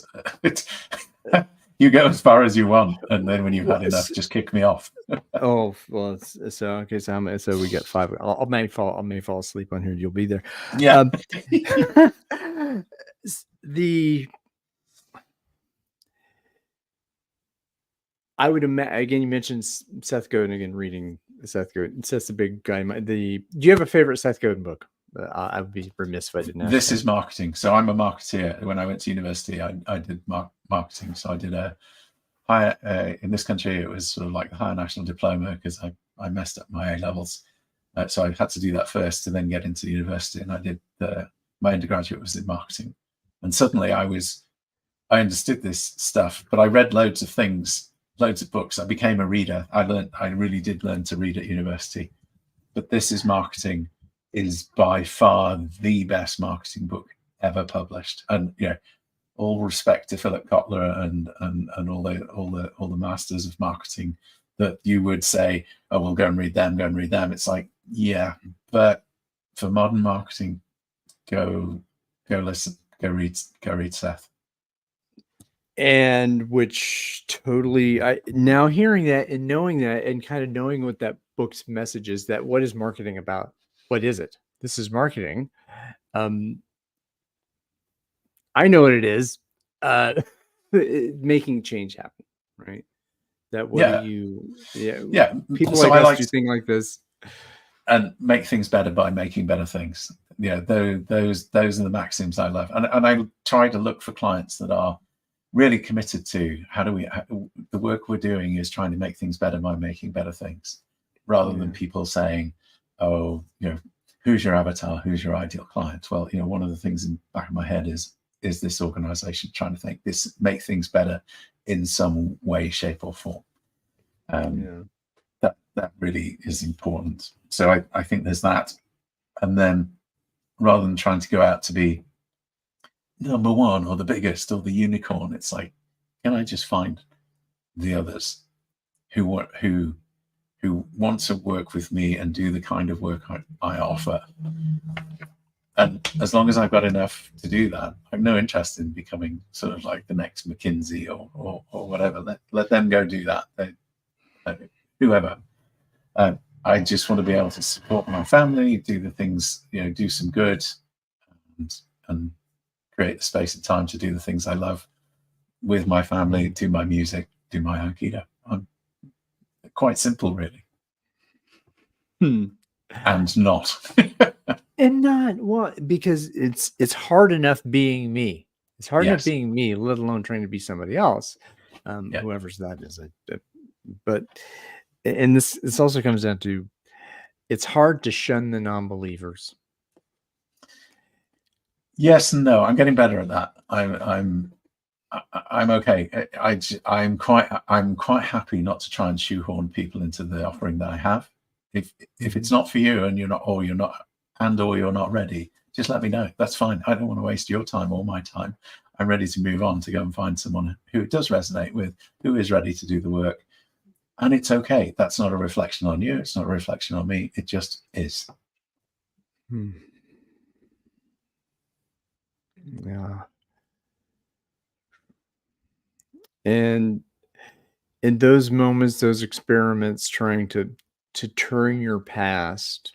you go as far as you want, and then when you've had enough, just kick me off. Oh well, so we got 5. I may fall asleep on here. You'll be there. Yeah. I would imagine, again, you mentioned Seth Godin, again, reading Seth Godin. Seth's a big guy. Do you have a favorite Seth Godin book? I would be remiss if I didn't ask. This is marketing. So I'm a marketeer. When I went to university, I did marketing. So I did a higher, in this country, it was sort of like the higher national diploma, because I messed up my A levels. So I had to do that first to then get into university. And I did my undergraduate was in marketing. And suddenly I understood this stuff, but I read loads of things, loads of books. I became a reader. I really did learn to read at university. But This Is Marketing is by far the best marketing book ever published. And you know, all respect to Philip Kotler and all the masters of marketing that you would say, oh, well, go and read them. It's like, yeah, but for modern marketing, go listen, go read Seth. and which totally, I now hearing that and knowing that and kind of knowing what that book's message is, that what is marketing about? What is it? This is marketing. I know what it is. Making change happen, right? That what do Yeah, you, yeah. people So like I us like do things like this. and make things better by making better things. Yeah, those are the maxims I love, and I try to look for clients that are really committed to the work we're doing is trying to make things better by making better things, rather than people saying, oh, who's your avatar, who's your ideal client. Well, one of the things in the back of my head is this organization trying to make things better in some way, shape, or form. That really is important. So I think there's that. And then rather than trying to go out to be number one or the biggest or the unicorn, it's like, can I just find the others who want to work with me and do the kind of work I offer? And as long as I've got enough to do that, I've no interest in becoming sort of like the next McKinsey or whatever. Let them go do that. Whoever. I just want to be able to support my family, do the things, do some good, and create the space and time to do the things I love with my family, do my music, do my Aikido. I'm quite simple, really. And not. And not what, because it's hard enough being me. It's hard enough being me, let alone trying to be somebody else, whoever's that is. But and this also comes down to, it's hard to shun the non-believers. Yes and no. I'm getting better at that. I'm okay. I'm quite happy not to try and shoehorn people into the offering that I have. If it's not for you and you're not ready, just let me know. That's fine. I don't want to waste your time or my time. I'm ready to move on to go and find someone who it does resonate with, who is ready to do the work. And it's okay. That's not a reflection on you. It's not a reflection on me. It just is. Yeah. And in those moments, those experiments, trying to turn your past,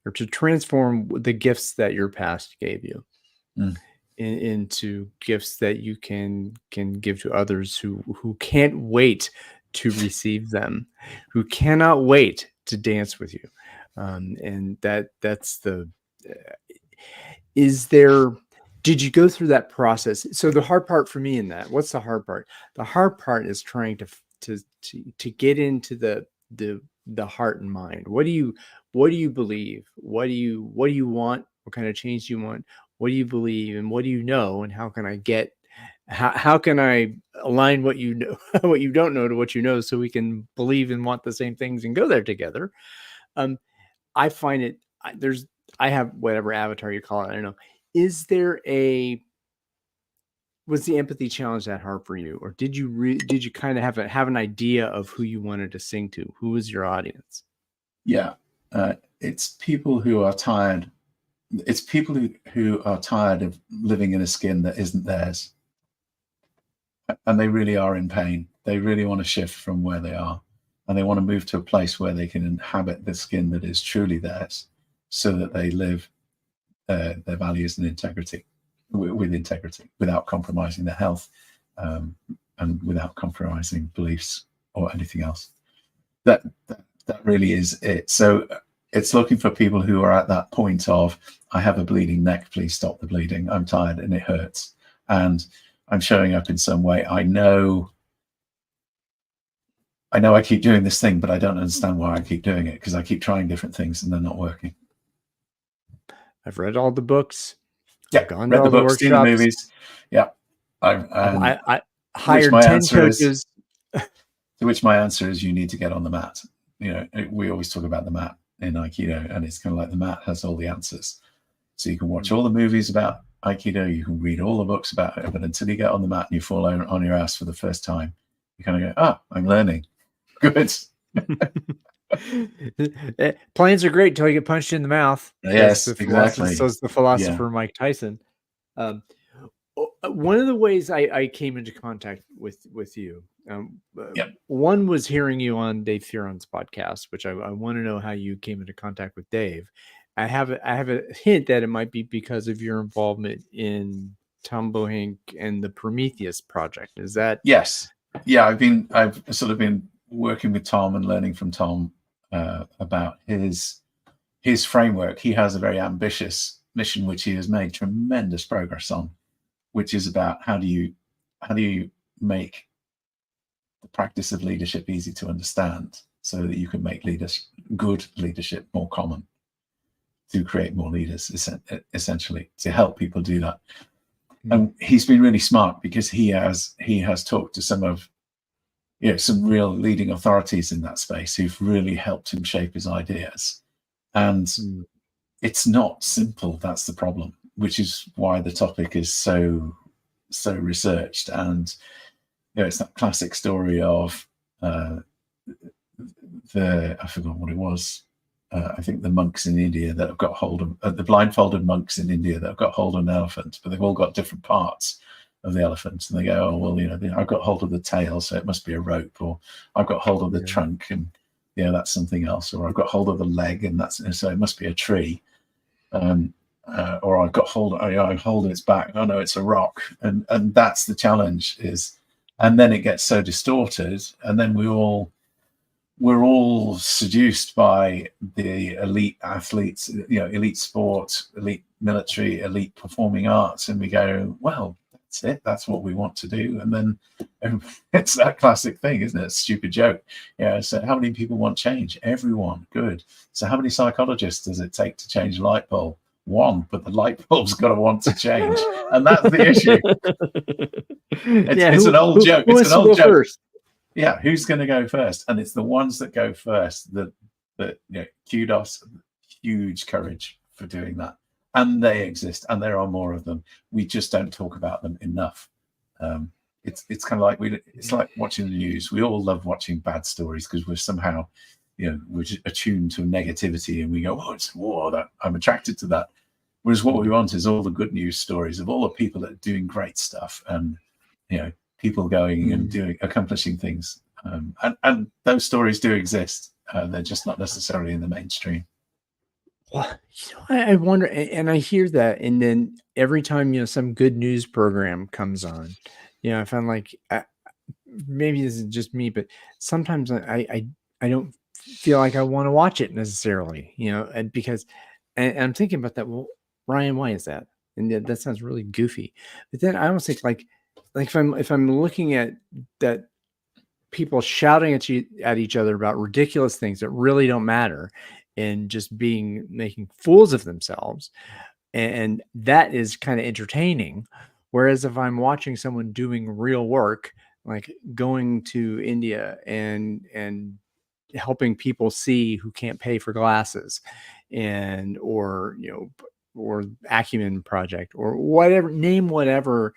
or to transform the gifts that your past gave you into gifts that you can give to others who can't wait to receive them, who cannot wait to dance with you. And that's the, did you go through that process? So the hard part for me in that, what's the hard part? The hard part is trying to get into the heart and mind. What do you believe? What do you want? What kind of change do you want? What do you believe? And what do you know? And how can I get, how can I align what you know, what you don't know, to what you know, so we can believe and want the same things and go there together? I find it, I have whatever avatar you call it, I don't know. Was the empathy challenge that hard for you, or did you kind of have an idea of who you wanted to sing to? Who was your audience? Yeah, it's people who are tired. It's people who are tired of living in a skin that isn't theirs, and they really are in pain. They really want to shift from where they are, and they want to move to a place where they can inhabit the skin that is truly theirs, so that they live their values and integrity, with integrity, without compromising their health, and without compromising beliefs or anything else. That really is it. So it's looking for people who are at that point of, I have a bleeding neck, please stop the bleeding. I'm tired and it hurts, and I'm showing up in some way. I know I keep doing this thing, but I don't understand why I keep doing it, because I keep trying different things and they're not working. I've read all the books. Yeah, I've gone read to all the the books, seen the workshops. movies. Yeah, I hired 10 coaches. To which my answer is, you need to get on the mat. We always talk about the mat in Aikido, and it's kind of like the mat has all the answers. So you can watch all the movies about Aikido, you can read all the books about it, but until you get on the mat and you fall on your ass for the first time, you kind of go, I'm learning. Good. Plans are great until you get punched in the mouth. Yes, exactly. Says the philosopher Mike Tyson. one of the ways I came into contact with you, Yep. one was hearing you on Dave Theron's podcast, which I want to know how you came into contact with Dave. I have a hint that it might be because of your involvement in Tom Bohank and the Prometheus project. Is that? Yes. Yeah, I've sort of been working with Tom and learning from Tom about his framework. He has a very ambitious mission, which he has made tremendous progress on, which is about how do you make the practice of leadership easy to understand so that you can make good leadership more common, to create more leaders, essentially, to help people do that. And he's been really smart because he has talked to some real leading authorities in that space who've really helped him shape his ideas. And it's not simple. That's the problem, which is why the topic is so researched. And it's that classic story of I forgot what it was. I think the monks in India that have got hold of the blindfolded monks in India that have got hold of an elephant, but they've all got different parts of the elephant, and they go, oh well, I've got hold of the tail, so it must be a rope, or I've got hold of the trunk, and that's something else, or I've got hold of the leg, and so it must be a tree, or I hold of its back, oh no, it's a rock, and that's the challenge and then it gets so distorted, and then we're all seduced by the elite athletes, elite sport, elite military, elite performing arts, and we go, well, that's it. That's what we want to do. And then it's that classic thing, isn't it? A stupid joke. So how many people want change? Everyone. Good. So how many psychologists does it take to change a light bulb? One, but the light bulb's got to want to change, and that's the issue. It's an old joke. It's an old joke. First? Yeah, who's going to go first? And it's the ones that go first that kudos, huge courage for doing that. And they exist, and there are more of them. We just don't talk about them enough. It's kind of like it's like watching the news. We all love watching bad stories because we're somehow, we're attuned to negativity, and we go, oh, it's war. That I'm attracted to that. Whereas what we want is all the good news stories of all the people that are doing great stuff, and people going and accomplishing things, and those stories do exist. They're just not necessarily in the mainstream. Well, I wonder, and I hear that, and then every time some good news program comes on, I find like maybe this is just me, but sometimes I don't feel like I want to watch it necessarily, and because and I'm thinking about that. Well, Ryan, why is that? And that sounds really goofy. But then I almost think like if I'm looking at that, people shouting at each other about ridiculous things that really don't matter, and just making fools of themselves, and that is kind of entertaining. Whereas if I'm watching someone doing real work, like going to India and helping people see who can't pay for glasses, or Acumen Project, or whatever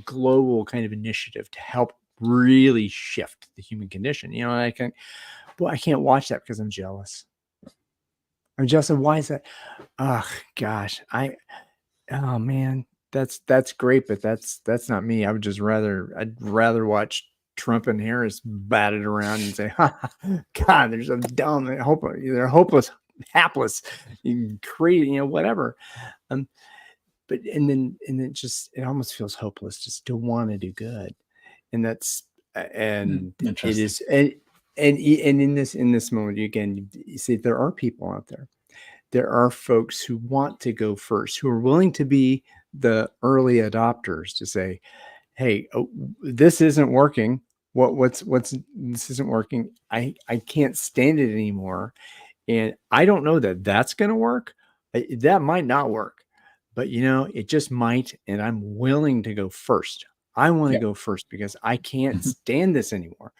global kind of initiative to help really shift the human condition. I can't watch that because I'm jealous. I'm jealous. And why is that? Oh gosh, oh man, that's great, but that's not me. I'd rather watch Trump and Harris bat it around and say, God, they're so dumb. They're hopeless, hapless, crazy, whatever. But and then it almost feels hopeless just to want to do good, and that's it is, and in this moment, again, you see there are people out there. There are folks who want to go first, who are willing to be the early adopters to say, hey, this isn't working. This isn't working. I can't stand it anymore. And I don't know that that's going to work. That might not work, but it just might. And I'm willing to go first. I want to go first because I can't stand this anymore.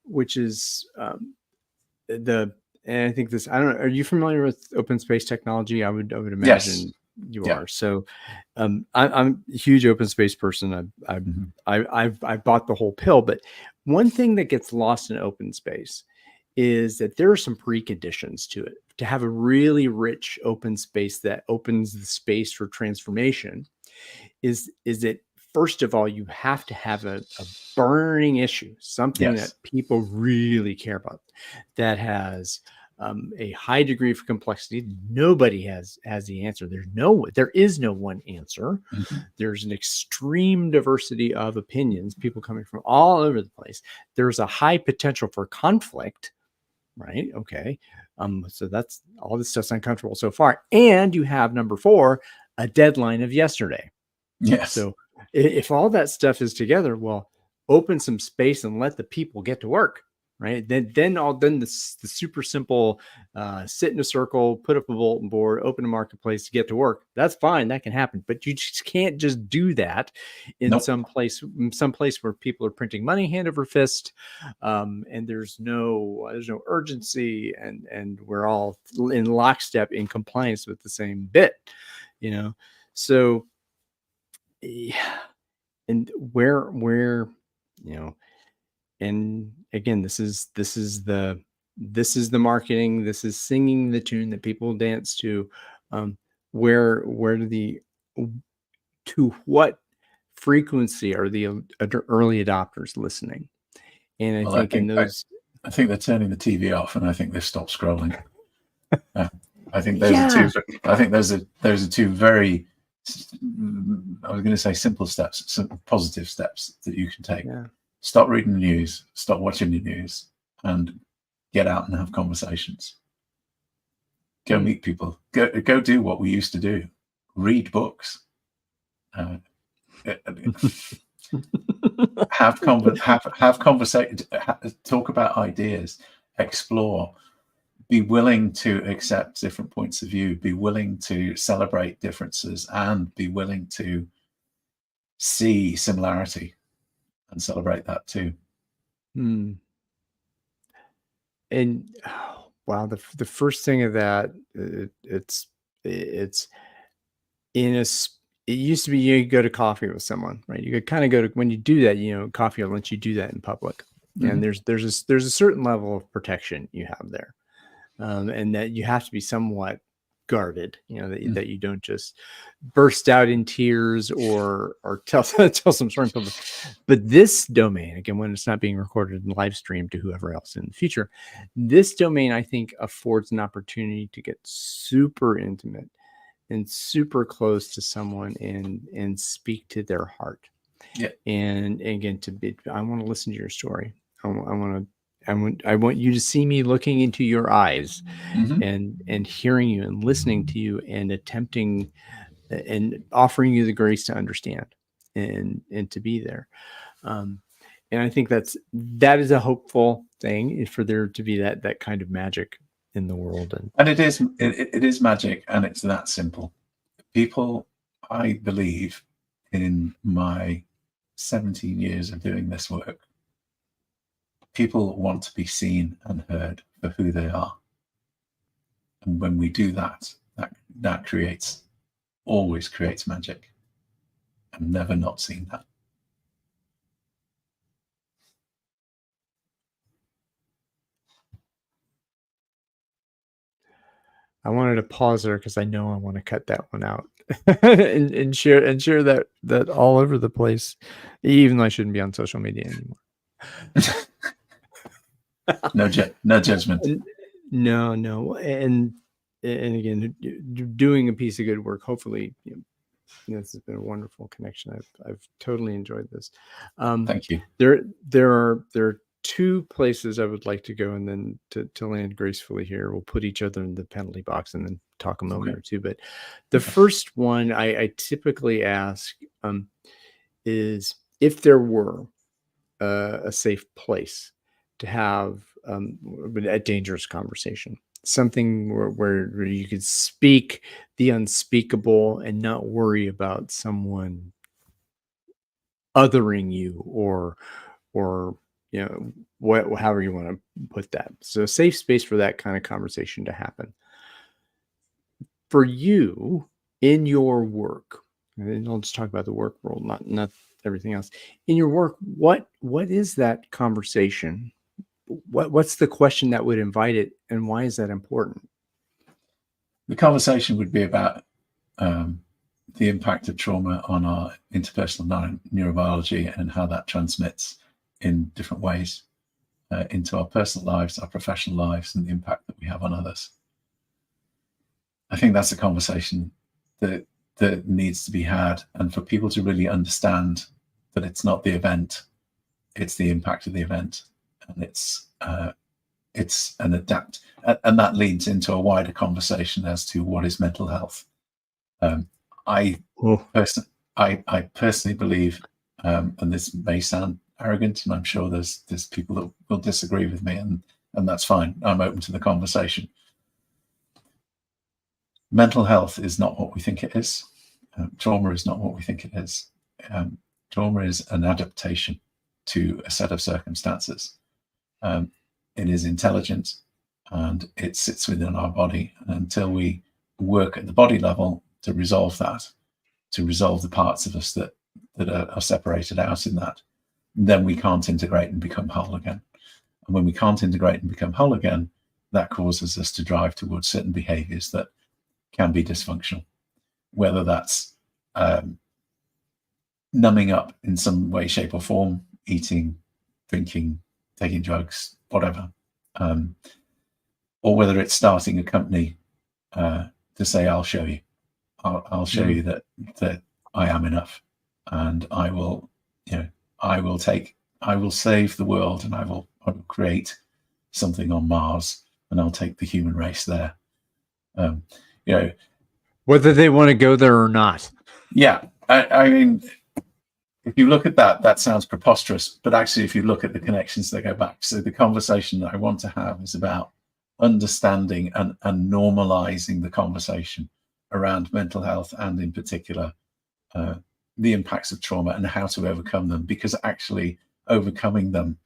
Which is and I think this, I don't know, are you familiar with open space technology? I would imagine you are. So I'm a huge open space person. I've bought the whole pill, but one thing that gets lost in open space is that there are some preconditions to it. To have a really rich open space that opens the space for transformation, is that first of all, you have to have a burning issue, something that Yes. people really care about, that has a high degree of complexity. Nobody has the answer. There is no one answer. Mhm. There's an extreme diversity of opinions, people coming from all over the place. There's a high potential for conflict, right? Okay. So that's all this stuff's uncomfortable so far. And you have number 4, a deadline of yesterday. Yes. So if all that stuff is together, well, open some space and let the people get to work, right? Then the super simple sit in a circle, put up a bulletin board, open a marketplace to get to work. That's fine, that can happen, but you just can't just do that in Nope. some place where people are printing money hand over fist, and there's no urgency, and we're all in lockstep in compliance with the same bit, So yeah, and where and again, this is the marketing, this is singing the tune that people dance to. Where do the to what frequency are the early adopters listening? And I Well, think in those, I think they're turning the TV off, and I think they've stopped scrolling. I think those yeah, are two. I think those are two very, I was going to say simple steps, some positive steps that you can take. yeah. Stop reading the news, stop watching the news, and get out and have conversations. Go meet people. Go do what we used to do. Read books. Have conversation. Talk about ideas. Explore. Be willing to accept different points of view. Be willing to celebrate differences, and be willing to see similarity and celebrate that too. And wow, the first thing of that, it's in a it used to be you go to coffee with someone, right? You could kind of go to, when you do that, coffee will let you do that in public. And there's a certain level of protection you have there, and that you have to be somewhat guarded, that you don't just burst out in tears or tell some story in public. But this domain, again, when it's not being recorded and live streamed to whoever else in the future, this domain, I think, affords an opportunity to get super intimate and super close to someone and speak to their heart. Yeah. And again, I want to listen to your story. I want you to see me looking into your eyes, and hearing you and listening to you and attempting and offering you the grace to understand and to be there. And I think that is a hopeful thing, for there to be that kind of magic in the world. And it is magic, and it's that simple. People, I believe, in my 17 years of doing this work, people want to be seen and heard for who they are. And when we do that always creates magic. I've never not seen that. I wanted to pause there because I know I want to cut that one out and share that all over the place, even though I shouldn't be on social media anymore. No judgment. No, and again, doing a piece of good work. Hopefully, this has been a wonderful connection. I've totally enjoyed this. Thank you. There are 2 places I would like to go, and then to land gracefully here, we'll put each other in the penalty box and then talk a moment or two. But the first one I typically ask is if there were a safe place to have a dangerous conversation, something where you could speak the unspeakable and not worry about someone othering you or however you want to put that. So a safe space for that kind of conversation to happen. For you in your work, and I'll just talk about the work world, not everything else. In your work, what is that conversation? What's the question that would invite it, and why is that important? The conversation would be about the impact of trauma on our interpersonal neurobiology and how that transmits in different ways into our personal lives, our professional lives, and the impact that we have on others. I think that's a conversation that needs to be had, and for people to really understand that it's not the event, it's the impact of the event, and it's an adapt, and that leads into a wider conversation as to what is mental health. I personally believe, and this may sound arrogant, and I'm sure there's people that will disagree with me, and that's fine. I'm open to the conversation. Mental health is not what we think it is. Trauma is not what we think it is. Trauma is an adaptation to a set of circumstances. It is intelligent, and it sits within our body. And until we work at the body level to resolve that, to resolve the parts of us that are separated out in that, then we can't integrate and become whole again. And when we can't integrate and become whole again, that causes us to drive towards certain behaviors that can be dysfunctional, whether that's numbing up in some way, shape, or form, eating, drinking, taking drugs, whatever, or whether it's starting a company to say, I'll show you. I'll show you that I am enough, and I will save the world, and I will create something on Mars, and I'll take the human race there. Whether they want to go there or not. Yeah, I mean, if you look at that sounds preposterous, but actually, if you look at the connections that go back, so the conversation that I want to have is about understanding and normalizing the conversation around mental health, and in particular, the impacts of trauma and how to overcome them, because actually overcoming them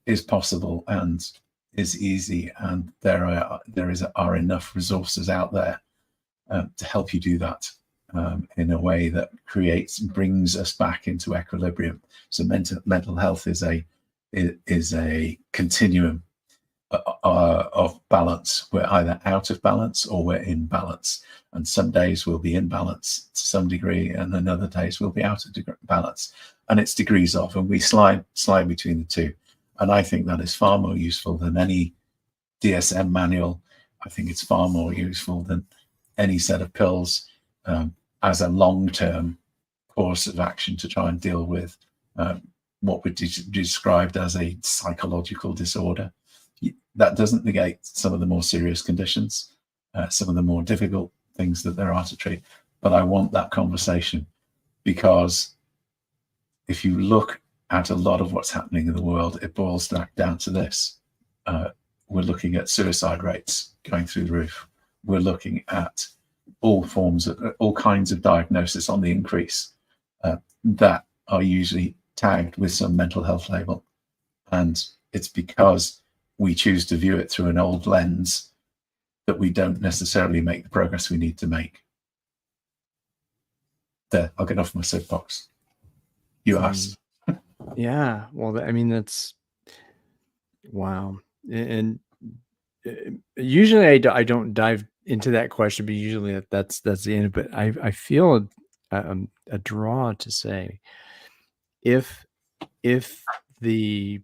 is possible and is easy, and there are enough resources out there to help you do that in a way that brings us back into equilibrium. So mental health is a continuum of balance. We're either out of balance or we're in balance, and some days we'll be in balance to some degree, and then other days we'll be out of balance, and it's degrees of, and we slide between the two. And I think that is far more useful than any DSM manual. I think it's far more useful than any set of pills as a long-term course of action to try and deal with what would be described as a psychological disorder. That doesn't negate some of the more serious conditions, some of the more difficult things that there are to treat. But I want that conversation, because if you look at a lot of what's happening in the world, it boils down to this. We're looking at suicide rates going through the roof. We're looking at all kinds of diagnosis on the increase that are usually tagged with some mental health label. And it's because we choose to view it through an old lens that we don't necessarily make the progress we need to make. There, I'll get off my soapbox. You asked. Yeah, well, I mean, that's wow. And usually I don't dive into that question, but usually that's the end of it. I feel a draw to say, if the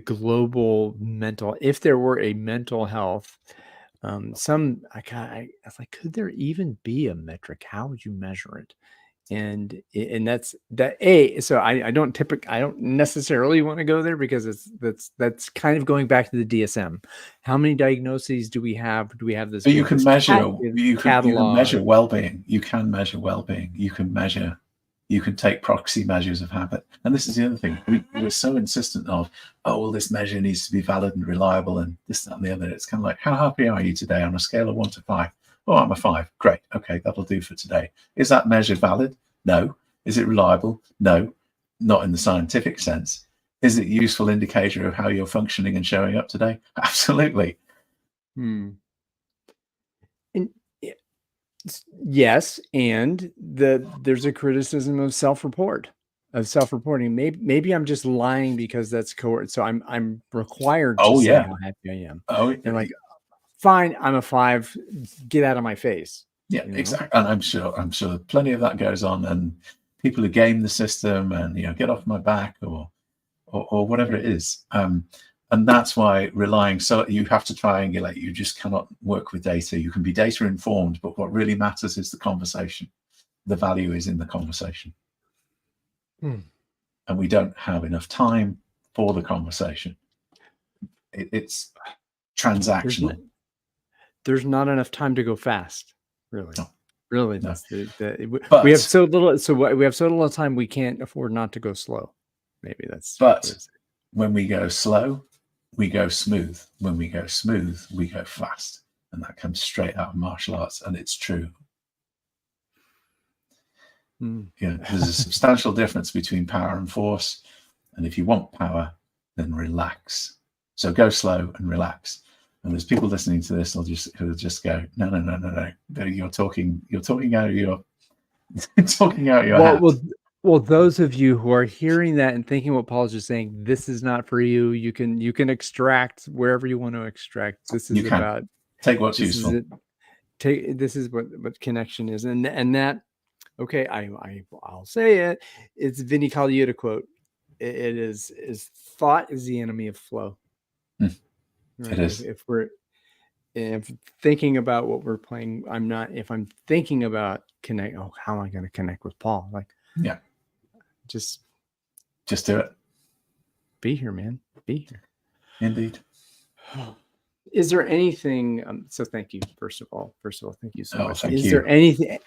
global mental, if there were a mental health, I was like, could there even be a metric? How would you measure it? And that's that. So I don't necessarily want to go there, because that's kind of going back to the DSM. How many diagnoses do we have? Do we have this? But you can measure. You can measure well-being. You can measure well-being. You can take proxy measures of habit. And this is the other thing. We're so insistent of, oh, well, this measure needs to be valid and reliable and this, that, and the other. It's kind of like, how happy are you today on a scale of 1 to 5? Oh, I'm a 5. Great. Okay, that'll do for today. Is that measure valid? No. Is it reliable? No. Not in the scientific sense. Is it a useful indicator of how you're functioning and showing up today? Absolutely. And yes, and there's a criticism of self-reporting. Maybe I'm just lying because that's cohort. So I'm required to say how happy I am. Oh, and like, fine, I'm a 5. Get out of my face. Yeah, you know? exactly. And I'm sure plenty of that goes on, and people who game the system and get off my back or whatever it is. And that's why you have to triangulate. You just cannot work with data. You can be data informed, but what really matters is the conversation. The value is in the conversation. And we don't have enough time for the conversation. It's transactional. There's not enough time to go fast, really. No. Really, No. that's But we have so little. So we have so little time. We can't afford not to go slow. Maybe that's. But when we go slow, we go smooth. When we go smooth, we go fast, and that comes straight out of martial arts, and it's true. There's a substantial difference between power and force, and if you want power, then relax. So go slow and relax. And there's people listening to this who'll just go, no. You're talking out of your hat. Well, those of you who are hearing that and thinking what Paul's just saying, this is not for you. You can extract wherever you want to extract. This is about take what's useful. This is what connection is, and that. Okay, I'll say it. It's Vinnie Colaiuta quote. It is thought is the enemy of flow. Right? It is. If thinking about what we're playing, if I'm thinking about how am I going to connect with Paul? Like, just do it. Be here, man. Be here. Indeed. Is there anything? So thank you. First of all, thank you so much. Thank you. There anything?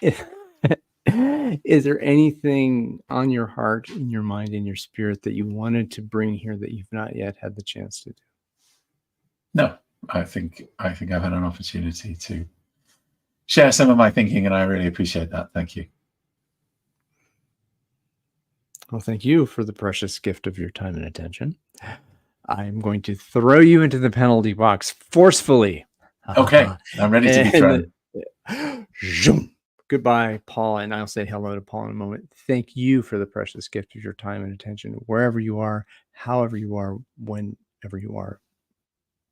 Is there anything on your heart, in your mind, in your spirit that you wanted to bring here that you've not yet had the chance to do? No, I think I've had an opportunity to share some of my thinking, and I really appreciate that. Thank you. Well, thank you for the precious gift of your time and attention. I'm going to throw you into the penalty box forcefully. Okay, I'm ready to be thrown. Goodbye, Paul, and I'll say hello to Paul in a moment. Thank you for the precious gift of your time and attention. Wherever you are, however you are, whenever you are,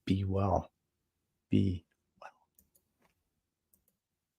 be well. Be